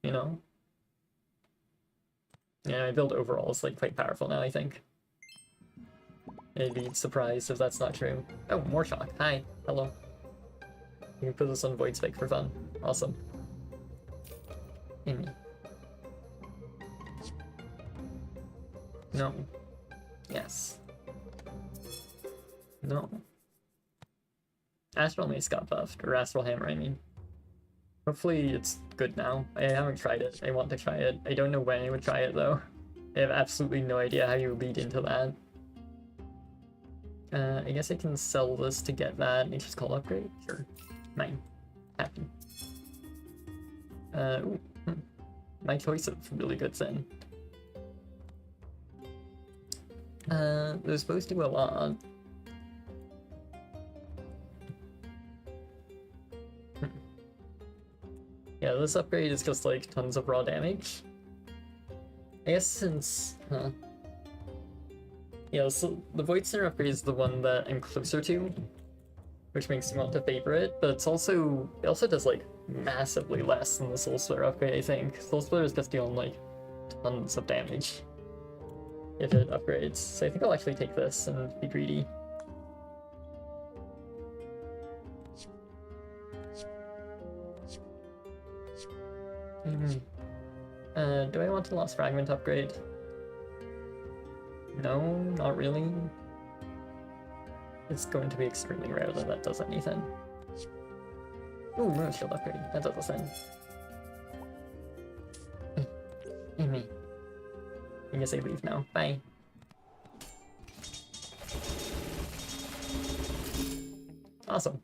you know? Yeah, my build overall is, like, quite powerful now, I think. I'd be surprised if that's not true. Oh, more Shock. Hi. Hello. You can put this on Void Spike for fun. Awesome. Amy. No. Yes. No. Astral Mace got buffed, or Astral Hammer, I mean. Hopefully it's good now. I haven't tried it. I want to try it. I don't know when I would try it, though. I have absolutely no idea how you lead into that. I guess I can sell this to get that Nature's Call upgrade? Sure. Mine. Happy. My choice of really good thing. They're supposed to do a lot. Yeah, this upgrade is just like tons of raw damage. I guess since, yeah, so the Void Center upgrade is the one that I'm closer to, which makes me want to favor it, but it also does like massively less than the Soul Splitter upgrade, I think. Soul Splitter is just dealing like tons of damage if it upgrades. So I think I'll actually take this and be greedy. Do I want a Lost Fragment upgrade? No, not really. It's going to be extremely rare that that does anything. Ooh, Ruin Shield upgrade. That does a thing. Amy. I guess I leave now. Bye. Awesome.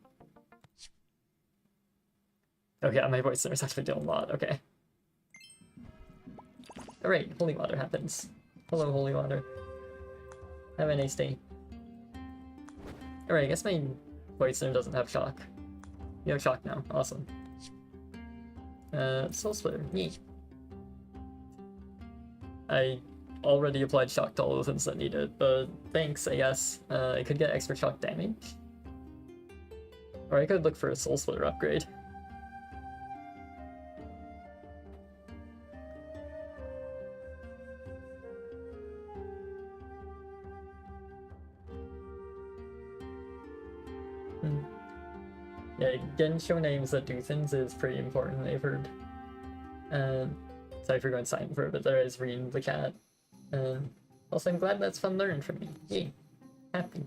Oh yeah, my voice is actually doing a lot. Okay. Alright, Holy Water happens. Hello, Holy Water. Have a nice day. Alright, I guess my voice center doesn't have shock. You have shock now. Awesome. Soul Splitter. Yay. I already applied shock to all the things that need it, but thanks, I guess. I could get extra shock damage. Or I could look for a Soul Splitter upgrade. Yeah, getting show names that do things is pretty important, I've heard. Sorry for going silent for a bit there, I was reading the chat. Also, I'm glad that's fun learning from me. Yay. Happy.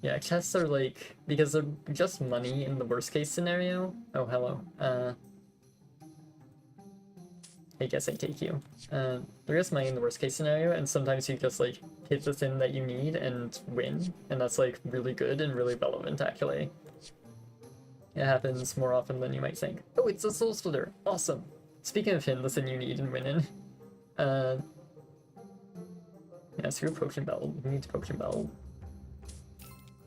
Yeah, chests are like, because they're just money in the worst case scenario. Oh, hello. I guess I take you. There is money in the worst case scenario, and sometimes you just like hit the thing that you need and win, and that's like really good and really relevant actually. It happens more often than you might think. Oh, it's a soul splitter! Awesome! Speaking of hitting the thing you need and winning, yeah, screw potion belt. Who needs potion belt?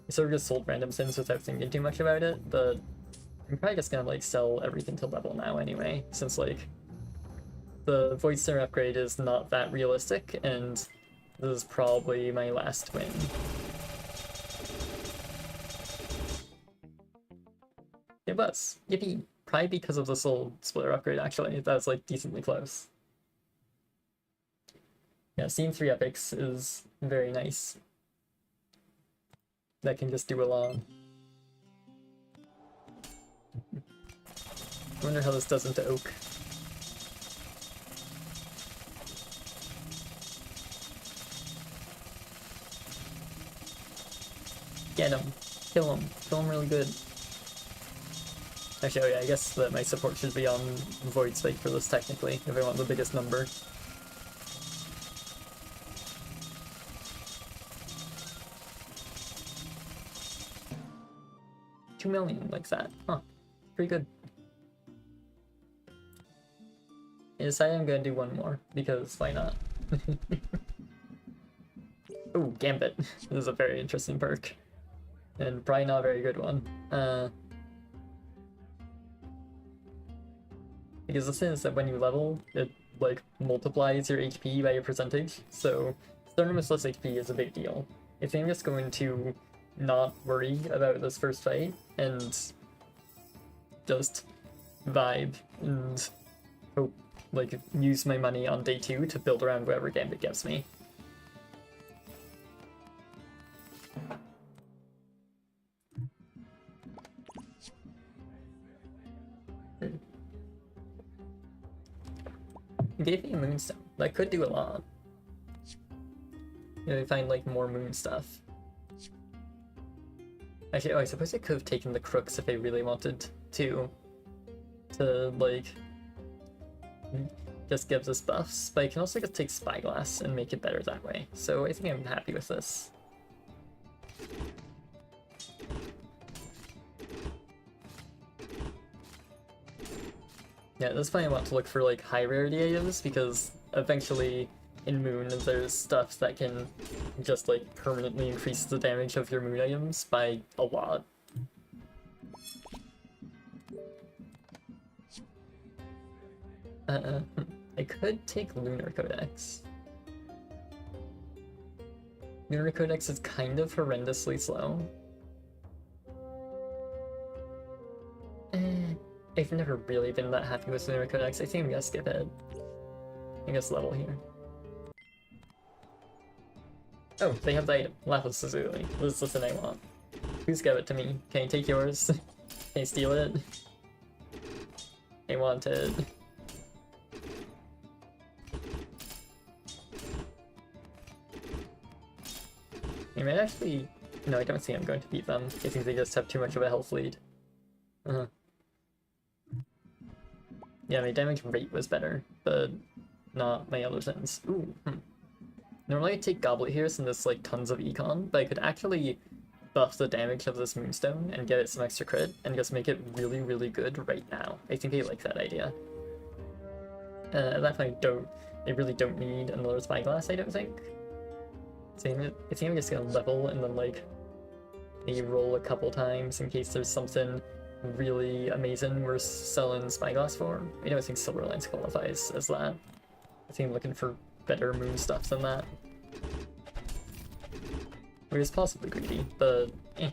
I sort of just sold random sims without thinking too much about it, but I'm probably just gonna like sell everything to level now anyway, since like the Void Center upgrade is not that realistic, and this is probably my last win. It was. Yippee! Probably because of the Soul Splitter upgrade, actually. That was like decently close. Yeah, Scene 3 Epics is very nice. That can just do a lot. I wonder how this does into Oak. Get him. Kill him. Kill him really good. Actually, oh yeah, I guess that my support should be on Void Spike for this technically, if I want the biggest number. $2 million like that. Huh. Pretty good. I decided I'm gonna do one more, because why not? Ooh, Gambit. This is a very interesting perk. And probably not a very good one. Because the thing is that when you level, it like multiplies your HP by a percentage, so starting with less HP is a big deal. I think I'm just going to not worry about this first fight and just vibe and hope, like, use my money on day 2 to build around whatever Gambit gives me. It gave me a moonstone. That could do a lot. You know, find like more moon stuff. Actually, oh, I suppose I could have taken the crooks if I really wanted to like just gives us buffs, but I can also just take Spyglass and make it better that way. So I think I'm happy with this. Yeah, that's why I want to look for like high rarity items, because eventually in Moon there's stuff that can just like permanently increase the damage of your Moon items by a lot. I could take Lunar Codex. Lunar Codex is kind of horrendously slow. I've never really been that happy with Lunar Codex. I think I'm gonna skip it. I guess level here. Oh, they have the item. Lapis Lazuli. This is the thing I want. Please give it to me. Can I take yours? Can I steal it? I want it. I might actually... No, I don't think I'm going to beat them. I think they just have too much of a health lead. Yeah, my damage rate was better, but not my other things. Ooh. Normally I take Goblet here since there's like tons of econ, but I could actually buff the damage of this Moonstone and get it some extra crit and just make it really, really good right now. I think I like that idea. At that point, I really don't need another Spyglass, I don't think. So I think I'm just gonna level and then like maybe roll a couple times in case there's something really amazing we're selling Spyglass for. I don't think Silverlines qualifies as that. I think I'm looking for better moon stuff than that. Which is possibly greedy, but eh.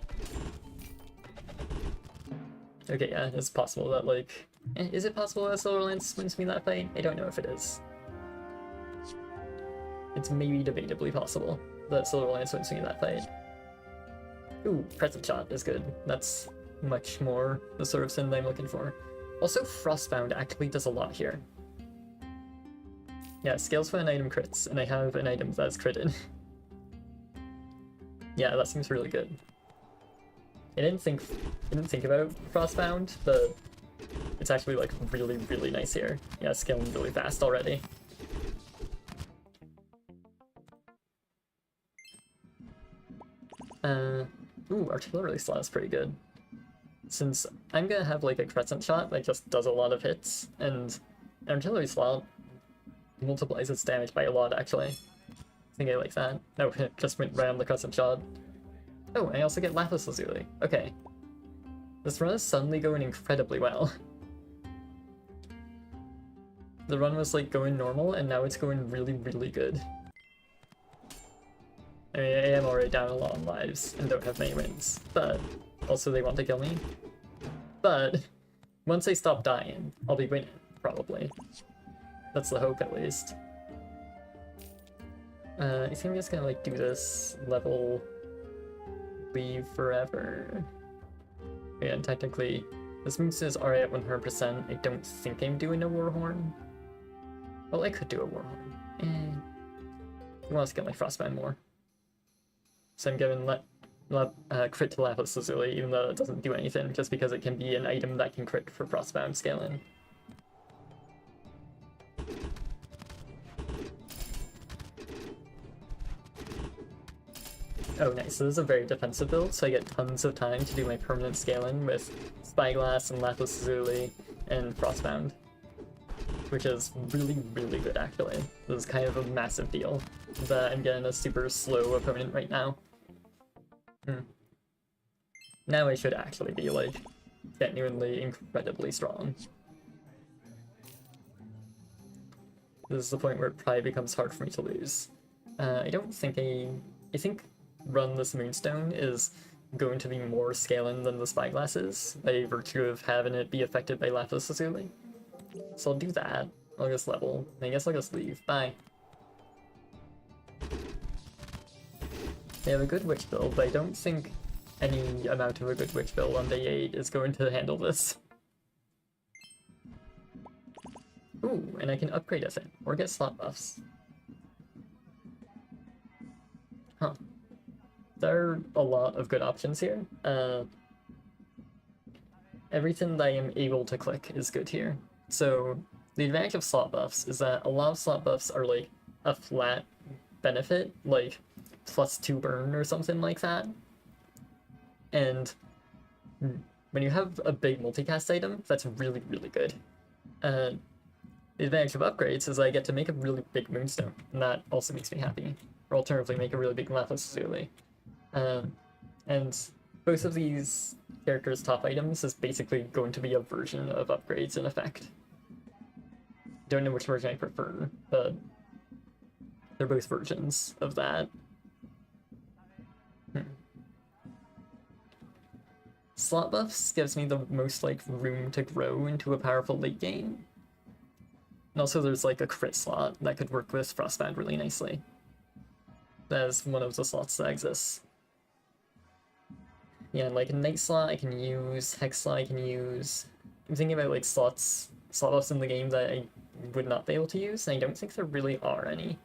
Okay, yeah, it's possible that like... is it possible that Silverlines wins me that fight? I don't know if it is. it's maybe debatably possible that Silver Lance wins me that fight. Ooh, Present Shot is good. That's much more the sort of sin that I'm looking for. Also, Frostbound actually does a lot here. Yeah, scales for an item crits, and I have an item that's critted. Yeah, that seems really good. I didn't think about Frostbound, but it's actually like really, really nice here. Yeah, scaling really fast already. Ooh, Artillery Slot is pretty good. Since I'm gonna have like a Crescent Shot that just does a lot of hits, and Artillery Slot multiplies its damage by a lot actually. I think I like that. No, it just went right on the Crescent Shot. Oh, I also get Lapis Lazuli. Okay. This run is suddenly going incredibly well. The run was like going normal, and now it's going really, really good. I mean, I am already down a lot on lives and don't have many wins, but also they want to kill me. But once I stop dying, I'll be winning, probably. That's the hope, at least. I think I'm just gonna like do this level leave forever. Yeah, and technically, this moves is already at 100%. I don't think I'm doing a Warhorn. Well, I could do a Warhorn. I want to get my Frostbound more. So I'm giving crit to Lapis Lazuli, even though it doesn't do anything, just because it can be an item that can crit for Frostbound scaling. Oh nice, so this is a very defensive build, so I get tons of time to do my permanent scaling with Spyglass and Lapis Lazuli and Frostbound. Which is really, really good actually. This is kind of a massive deal that I'm getting a super slow opponent right now. Now I should actually be like genuinely incredibly strong. This is the point where it probably becomes hard for me to lose. I think Run This Moonstone is going to be more scaling than the Spyglass is, by virtue of having it be affected by Lapis Lazuli. So I'll do that. I'll just level. I guess I'll just leave. Bye. They have a good witch build, but I don't think any amount of a good witch build on day 8 is going to handle this. Ooh, and I can upgrade a thing, or get slot buffs. Huh. There are a lot of good options here. Everything that I am able to click is good here. So the advantage of slot buffs is that a lot of slot buffs are like a flat benefit, like +2 burn or something like that. And when you have a big multicast item, that's really, really good. The advantage of upgrades is I get to make a really big Moonstone, and that also makes me happy. Or alternatively, make a really big Lapis Lazuli. And both of these characters' top items is basically going to be a version of upgrades in effect. Don't know which version I prefer, but they're both versions of that. Slot buffs gives me the most like room to grow into a powerful late game. And also there's like a crit slot that could work with Frostbound really nicely. That is one of the slots that exists. Yeah, and like a Night slot I can use, Hex slot I can use. I'm thinking about like slot buffs in the game that I would not be able to use, and I don't think there really are any.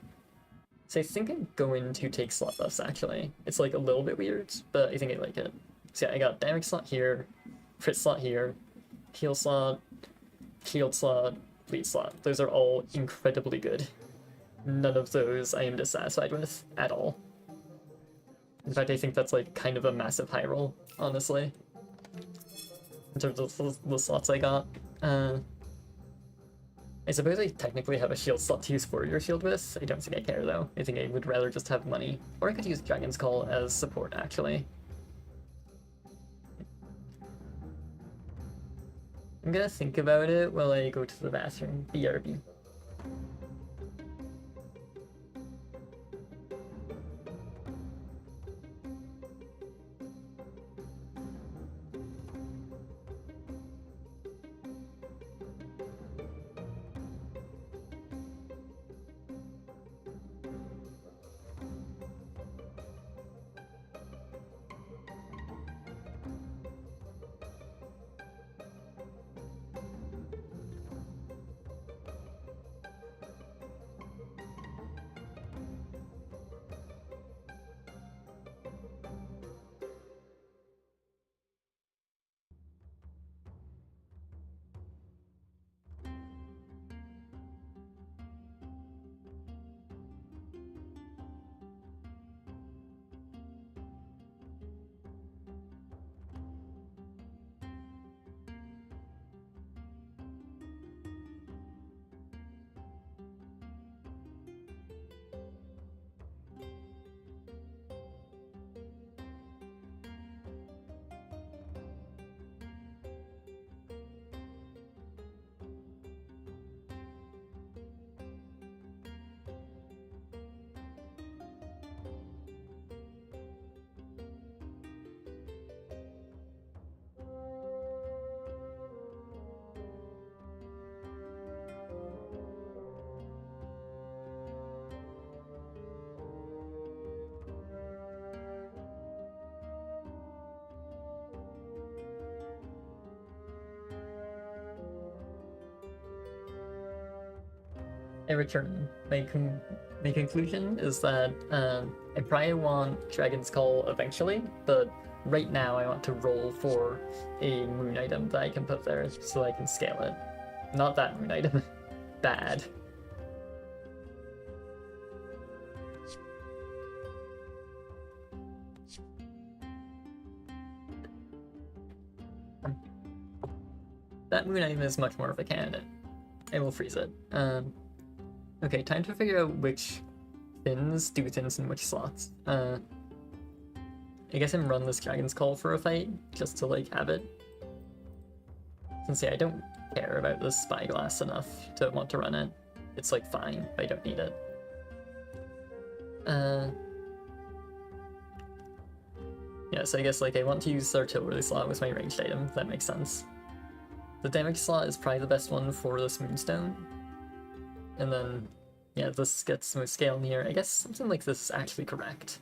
So I think I'm going to take slot buffs actually. It's like a little bit weird, but I think I like it. So yeah, I got damage slot here, crit slot here, heal slot, shield slot, bleed slot. Those are all incredibly good. None of those I am dissatisfied with at all. In fact, I think that's like kind of a massive high roll, honestly. In terms of the slots I got. I suppose I technically have a shield slot to use Warrior Shield with. I don't think I care though. I think I would rather just have money. Or I could use Dragon's Call as support actually. I'm gonna think about it while I go to the bathroom. BRB. I return. My conclusion is that I probably want Dragon's Call eventually, but right now I want to roll for a moon item that I can put there so I can scale it. Not that moon item. Bad. That moon item is much more of a candidate. I will freeze it. Okay, time to figure out which thins do thins in which slots. I guess I'm run this Dragon's Call for a fight, just to like have it. Since yeah, I don't care about this spyglass enough to want to run it. It's like fine, but I don't need it. Yeah, so I guess like I want to use the artillery slot with my ranged item, if that makes sense. The damage slot is probably the best one for this moonstone. And then, yeah, this gets most scale here. I guess something like this is actually correct,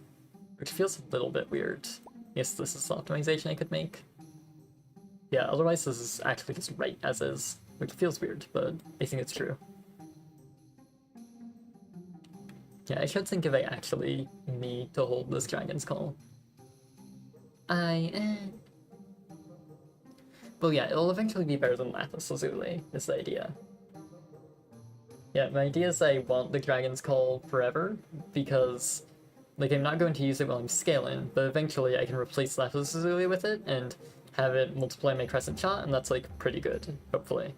which feels a little bit weird. Yes, this is the optimization I could make. Yeah, otherwise this is actually just right as is, which feels weird, but I think it's true. Yeah, I should think if I actually need to hold this Dragon's Call. Well, yeah, it'll eventually be better than Lapis Lazuli, is the idea. Yeah, my idea is I want the Dragon's Call forever, because, like, I'm not going to use it while I'm scaling, but eventually I can replace Lapis Lazuli with it, and have it multiply my Crescent Shot, and that's, like, pretty good, hopefully.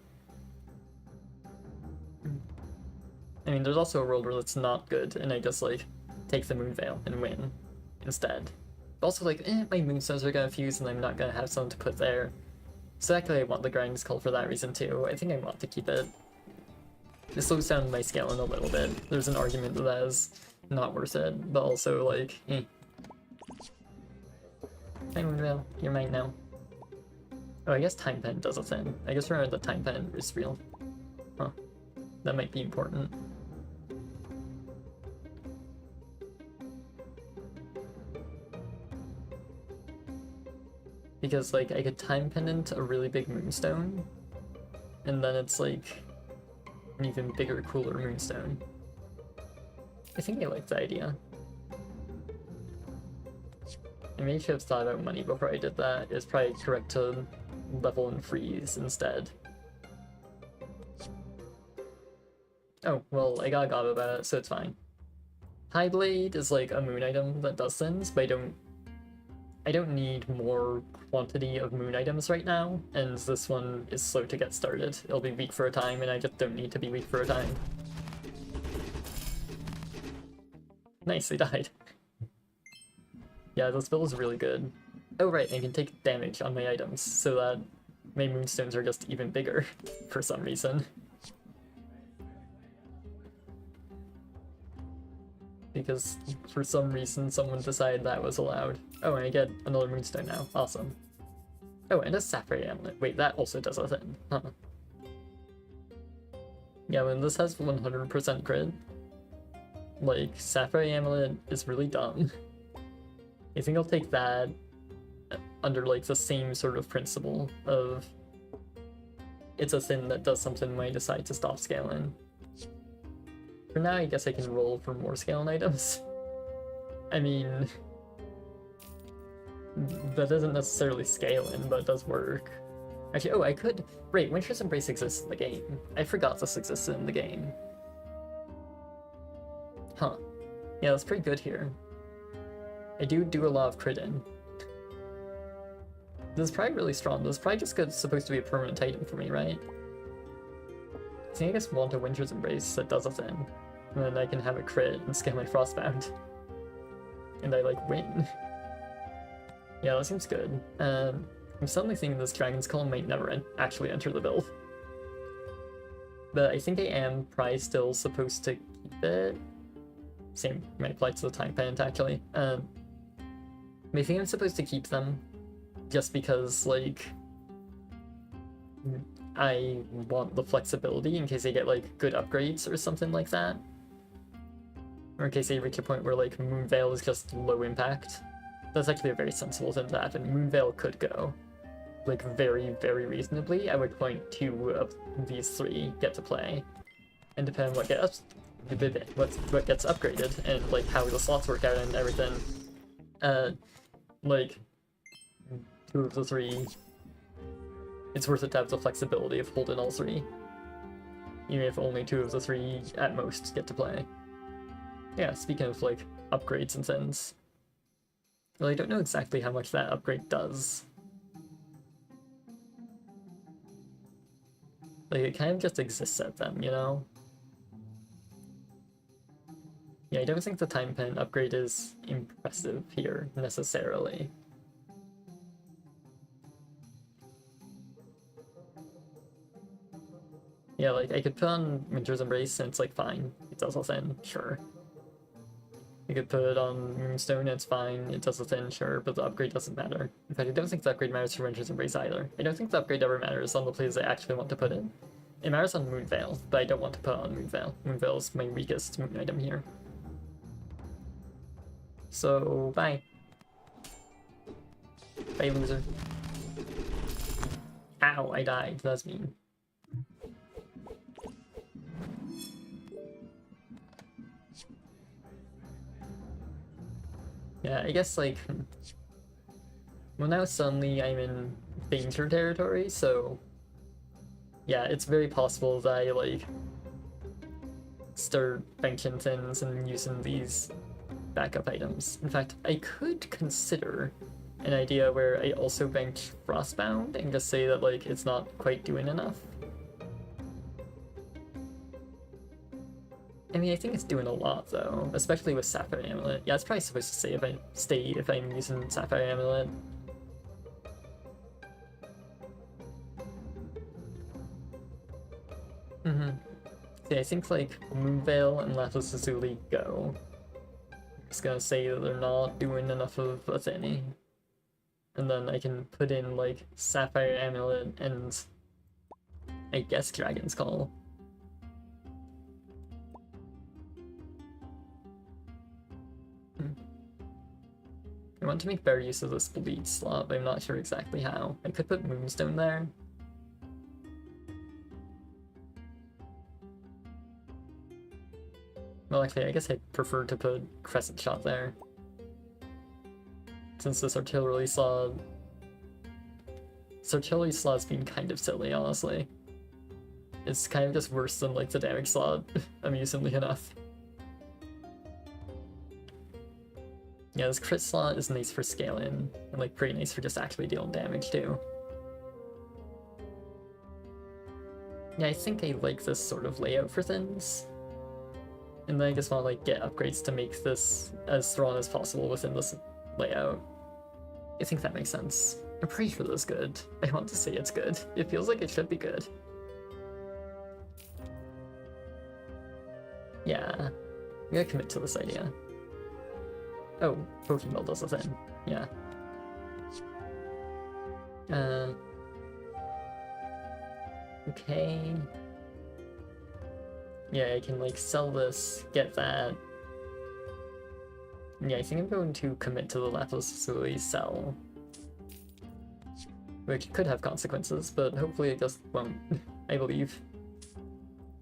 I mean, there's also a world where it's not good, and I just, like, take the Moon Veil and win instead. But also, like, my Moonstones are gonna fuse, and I'm not gonna have someone to put there. So actually I want the Dragon's Call for that reason too. I think I want to keep it. It slows down my scaling a little bit. There's an argument that is not worth it, but also like, Hi Moonveil, you're mine now. Oh, I guess Time Pen does a thing. I guess remember the Time Pen is real. Huh. That might be important. Because, like, I could Time Pendant a really big Moonstone, and then it's, like, an even bigger, cooler Moonstone. I think I like the idea. I maybe should have thought about money before I did that. It's probably correct to level and freeze instead. Oh, well, I got Gaba about it, so it's fine. High Blade is, like, a moon item that does things, but I don't need more quantity of moon items right now, and this one is slow to get started. It'll be weak for a time, and I just don't need to be weak for a time. Nice, they died. Yeah, this build is really good. Oh right, I can take damage on my items, so that my moonstones are just even bigger, for some reason. Because for some reason someone decided that was allowed. Oh, and I get another moonstone now. Awesome. Oh, and a sapphire amulet. Wait, that also does a thing. Huh. Yeah, when this has 100% crit, like, sapphire amulet is really dumb. I think I'll take that under, like, the same sort of principle of it's a thing that does something when I decide to stop scaling. For now, I guess I can roll for more scaling items. I mean, that doesn't necessarily scale in, but it does work. Actually, oh, I could... Right, Winter's Embrace exists in the game. I forgot this existed in the game. Huh. Yeah, that's pretty good here. I do a lot of crit in. This is probably really strong. This is probably just supposed to be a permanent item for me, right? I think I just want a Winter's Embrace that does a thing. And then I can have a crit and scale my Frostbound. And I, like, win. Yeah, that seems good. I'm suddenly thinking this Dragon's Call might never actually enter the build. But I think I am probably still supposed to keep it. Same might apply to the Time Pendant, actually. I think I'm supposed to keep them just because, like, I want the flexibility in case I get, like, good upgrades or something like that. Or in case I reach a point where, like, Moonveil is just low impact. That's actually a very sensible thing to happen. Moonveil could go, like, very, very reasonably, at which point 2 of these 3 get to play. and depending on what gets upgraded and like how the slots work out and everything, like 2 of the 3, it's worth it to have the flexibility of holding all 3, even if only 2 of the 3 at most get to play. Yeah, speaking of like upgrades and things, well, I don't know exactly how much that upgrade does. Like, it kind of just exists at them, you know? Yeah, I don't think the time pen upgrade is impressive here, necessarily. Yeah, like, I could put on Winter's Embrace and it's like, fine. It does a thing, sure. I could put it on Moonstone, it's fine, it does a thing, sure, but the upgrade doesn't matter. In fact, I don't think the upgrade matters for Winter's Embrace either. I don't think the upgrade ever matters on the plays I actually want to put in. It matters on Moonveil, but I don't want to put on Moonveil. Moonveil is my weakest moon item here. So, bye. Bye, loser. Ow, I died. That's mean. Yeah, I guess, like... Well, now suddenly I'm in danger territory, so... Yeah, it's very possible that I, like... start banking things and using these backup items. In fact, I could consider an idea where I also bank Frostbound and just say that, like, it's not quite doing enough. I mean, I think it's doing a lot, though, especially with Sapphire Amulet. Yeah, it's probably supposed to say if I'm using Sapphire Amulet. See, I think, like, Moonveil and Lapis Lazuli go. I'm just gonna say that they're not doing enough of a thingy. And then I can put in, like, Sapphire Amulet and I guess Dragon's Call. I want to make better use of this bleed slot, but I'm not sure exactly how. I could put Moonstone there. Well, actually, I guess I prefer to put Crescent Shot there. Since this artillery slot... This artillery slot's been kind of silly, honestly. It's kind of just worse than, like, the damage slot, amusingly enough. Yeah, this crit slot is nice for scaling, and, like, pretty nice for just actually dealing damage, too. Yeah, I think I like this sort of layout for things. And then I just want to, like, get upgrades to make this as strong as possible within this layout. I think that makes sense. I'm pretty sure this is good. I want to say it's good. It feels like it should be good. Yeah. I'm gonna commit to this idea. Oh, Pokeball does a thing. Yeah. Okay. Yeah, I can, like, sell this, get that. Yeah, I think I'm going to commit to the Lapis Lazuli sell. Which could have consequences, but hopefully it just won't, I believe.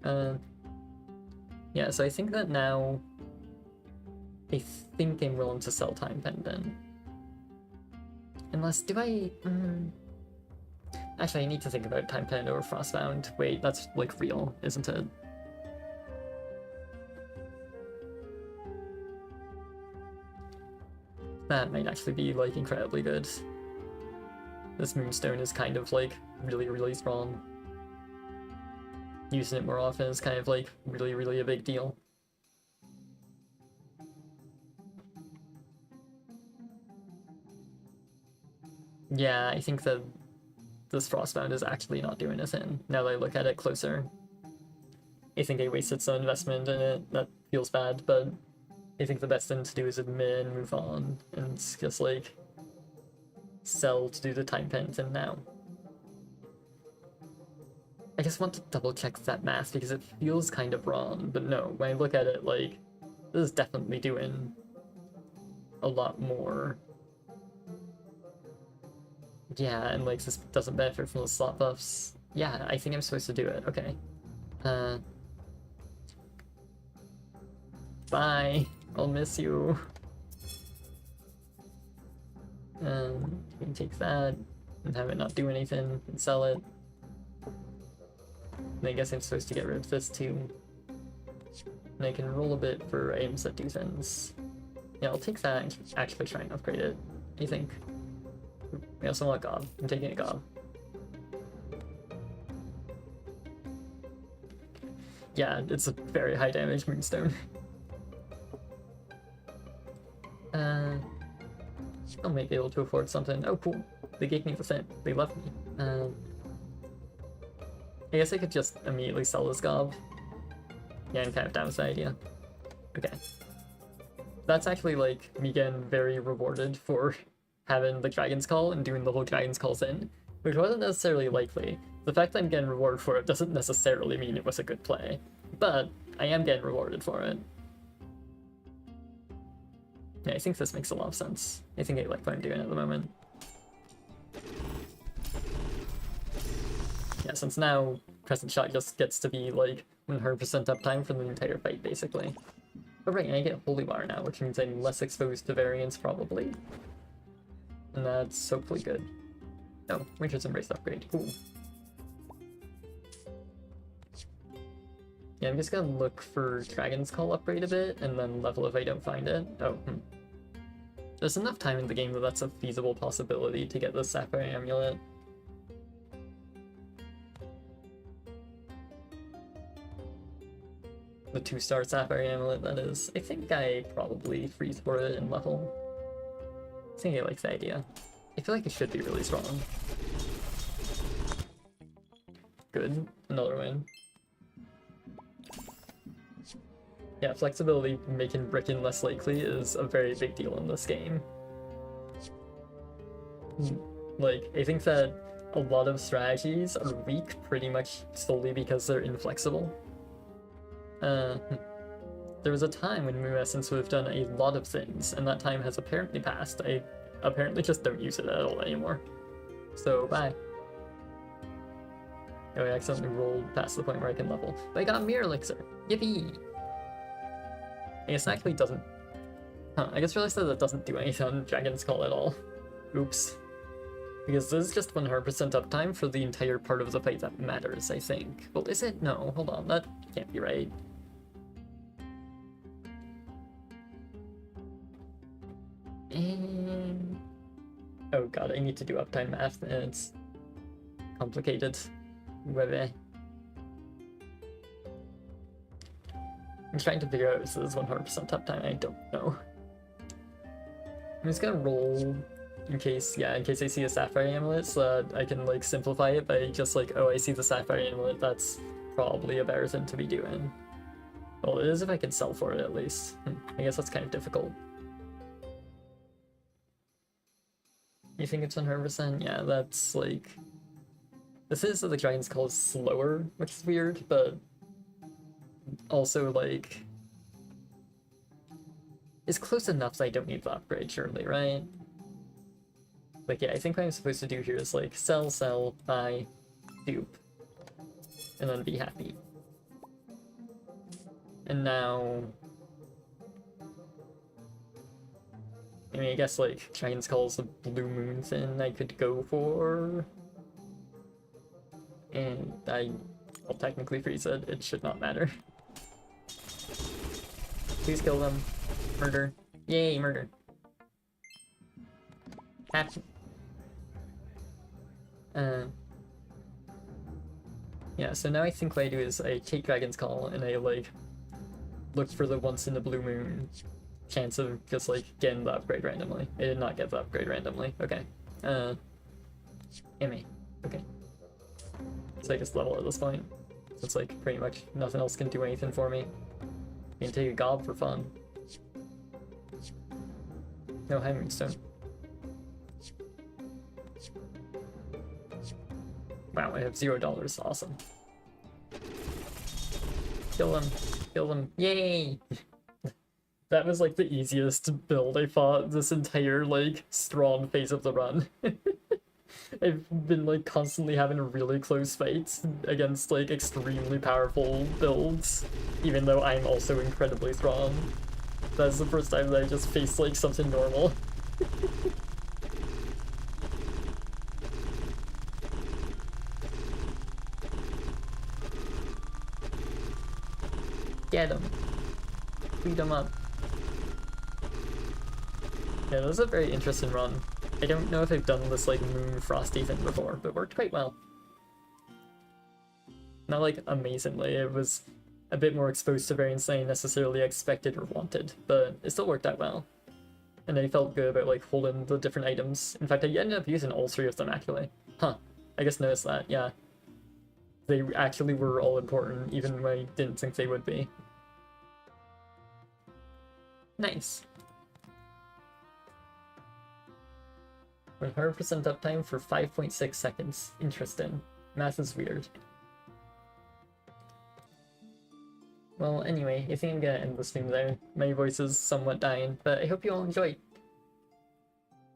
Yeah, so I think that now... I think I'm willing to sell Time Pendant. Unless, do I... Actually, I need to think about Time Pendant over Frostbound. Wait, that's, like, real, isn't it? That might actually be, like, incredibly good. This Moonstone is kind of, like, really, really strong. Using it more often is kind of, like, really, really a big deal. Yeah, I think that this Frostbound is actually not doing a thing, now that I look at it closer. I think I wasted some investment in it, that feels bad, but I think the best thing to do is admit and move on, and just, like, sell to do the Time Pendant thing now. I just want to double check that math because it feels kind of wrong, but no, when I look at it, like, this is definitely doing a lot more. Yeah, and, like, this doesn't benefit from the slot buffs. Yeah, I think I'm supposed to do it, okay. Bye. I'll miss you. You can take that and have it not do anything and sell it. And I guess I'm supposed to get rid of this too. And I can roll a bit for items that do things. Yeah, I'll take that and actually try and upgrade it, I think. I also want God. I'm taking a God. Yeah, it's a very high damage moonstone. I might be able to afford something. Oh, cool. They gave me the thing. They left me. I guess I could just immediately sell this gob. Yeah, I'm kind of down with the idea. Okay. That's actually, like, me getting very rewarded for having the Dragon's Call and doing the whole Dragon's Call thing, which wasn't necessarily likely. The fact that I'm getting rewarded for it doesn't necessarily mean it was a good play, but I am getting rewarded for it. Yeah, I think this makes a lot of sense. I think I like what I'm doing at the moment. Yeah, since now Crescent Shot just gets to be like 100% uptime for the entire fight, basically. Oh right, and I get Holy Water now, which means I'm less exposed to variance, probably. And that's hopefully good. Oh, Winter's Embrace upgrade, cool. Yeah, I'm just gonna look for Dragon's Call upgrade a bit, and then level if I don't find it. Oh, There's enough time in the game that that's a feasible possibility to get the Sapphire Amulet. The 2-star Sapphire Amulet, that is. I think I probably freeze for it and level. I think I like the idea. I feel like it should be really strong. Good. Another win. Yeah, flexibility making Brickin less likely is a very big deal in this game. Like, I think that a lot of strategies are weak pretty much solely because they're inflexible. There was a time when Moo Essence would have done a lot of things, and that time has apparently passed. I apparently just don't use it at all anymore. So, bye. Oh, I accidentally rolled past the point where I can level. But I got Mirror Elixir! Yippee! I guess it actually doesn't... Huh, I just realized that it doesn't do anything on Dragon's Call at all. Oops. Because this is just 100% uptime for the entire part of the fight that matters, I think. Well, is it? No, hold on, that can't be right. And... oh god, I need to do uptime math, and it's complicated. Whatever. I'm trying to figure out if this is 100% uptime, I don't know. I'm just gonna roll in case I see a Sapphire Amulet, so that I can like simplify it by just like, oh, I see the Sapphire Amulet, that's probably a better thing to be doing. Well, it is if I can sell for it at least. I guess that's kind of difficult. You think it's 100%? Yeah, that's like... this is the Dragon's Call is slower, which is weird, but also like... it's close enough that I don't need the upgrade, surely, right? Like, yeah, I think what I'm supposed to do here is like sell, buy, dupe, and then be happy. And now... I mean, I guess like Dragon's Call's a blue moon thing I could go for. And I'll technically freeze it, it should not matter. Please kill them. Murder. Yay, murder. Happy. Yeah, so now I think what I do is I take Dragon's Call and I like look for the once in the blue moon chance of just like getting the upgrade randomly. I did not get the upgrade randomly. Okay. Amy. Okay. So I just level at this point. So it's like pretty much nothing else can do anything for me. I can take a gob for fun. No high moonstone. Wow, I have $0. Awesome. Kill them. Kill them. Yay! That was like the easiest build I fought this entire like strong phase of the run. I've been like constantly having really close fights against like extremely powerful builds, even though I'm also incredibly strong. That's the first time that I just faced like something normal. Get him. Beat him up. Yeah, that was a very interesting run. I don't know if I've done this like moon frosty thing before, but it worked quite well. Not like amazingly, it was a bit more exposed to variants than I necessarily expected or wanted, but it still worked out well. And I felt good about like holding the different items. In fact, I ended up using all three of them actually. Huh, I just noticed that, yeah. They actually were all important, even when I didn't think they would be. Nice. 100% uptime for 5.6 seconds. Interesting. Math is weird. Well, anyway, I think I'm gonna end the stream there. My voice is somewhat dying, but I hope you all enjoyed.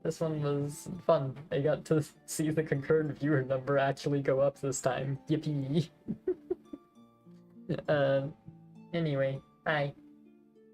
This one was fun. I got to see the concurrent viewer number actually go up this time. Yippee! Anyway, bye.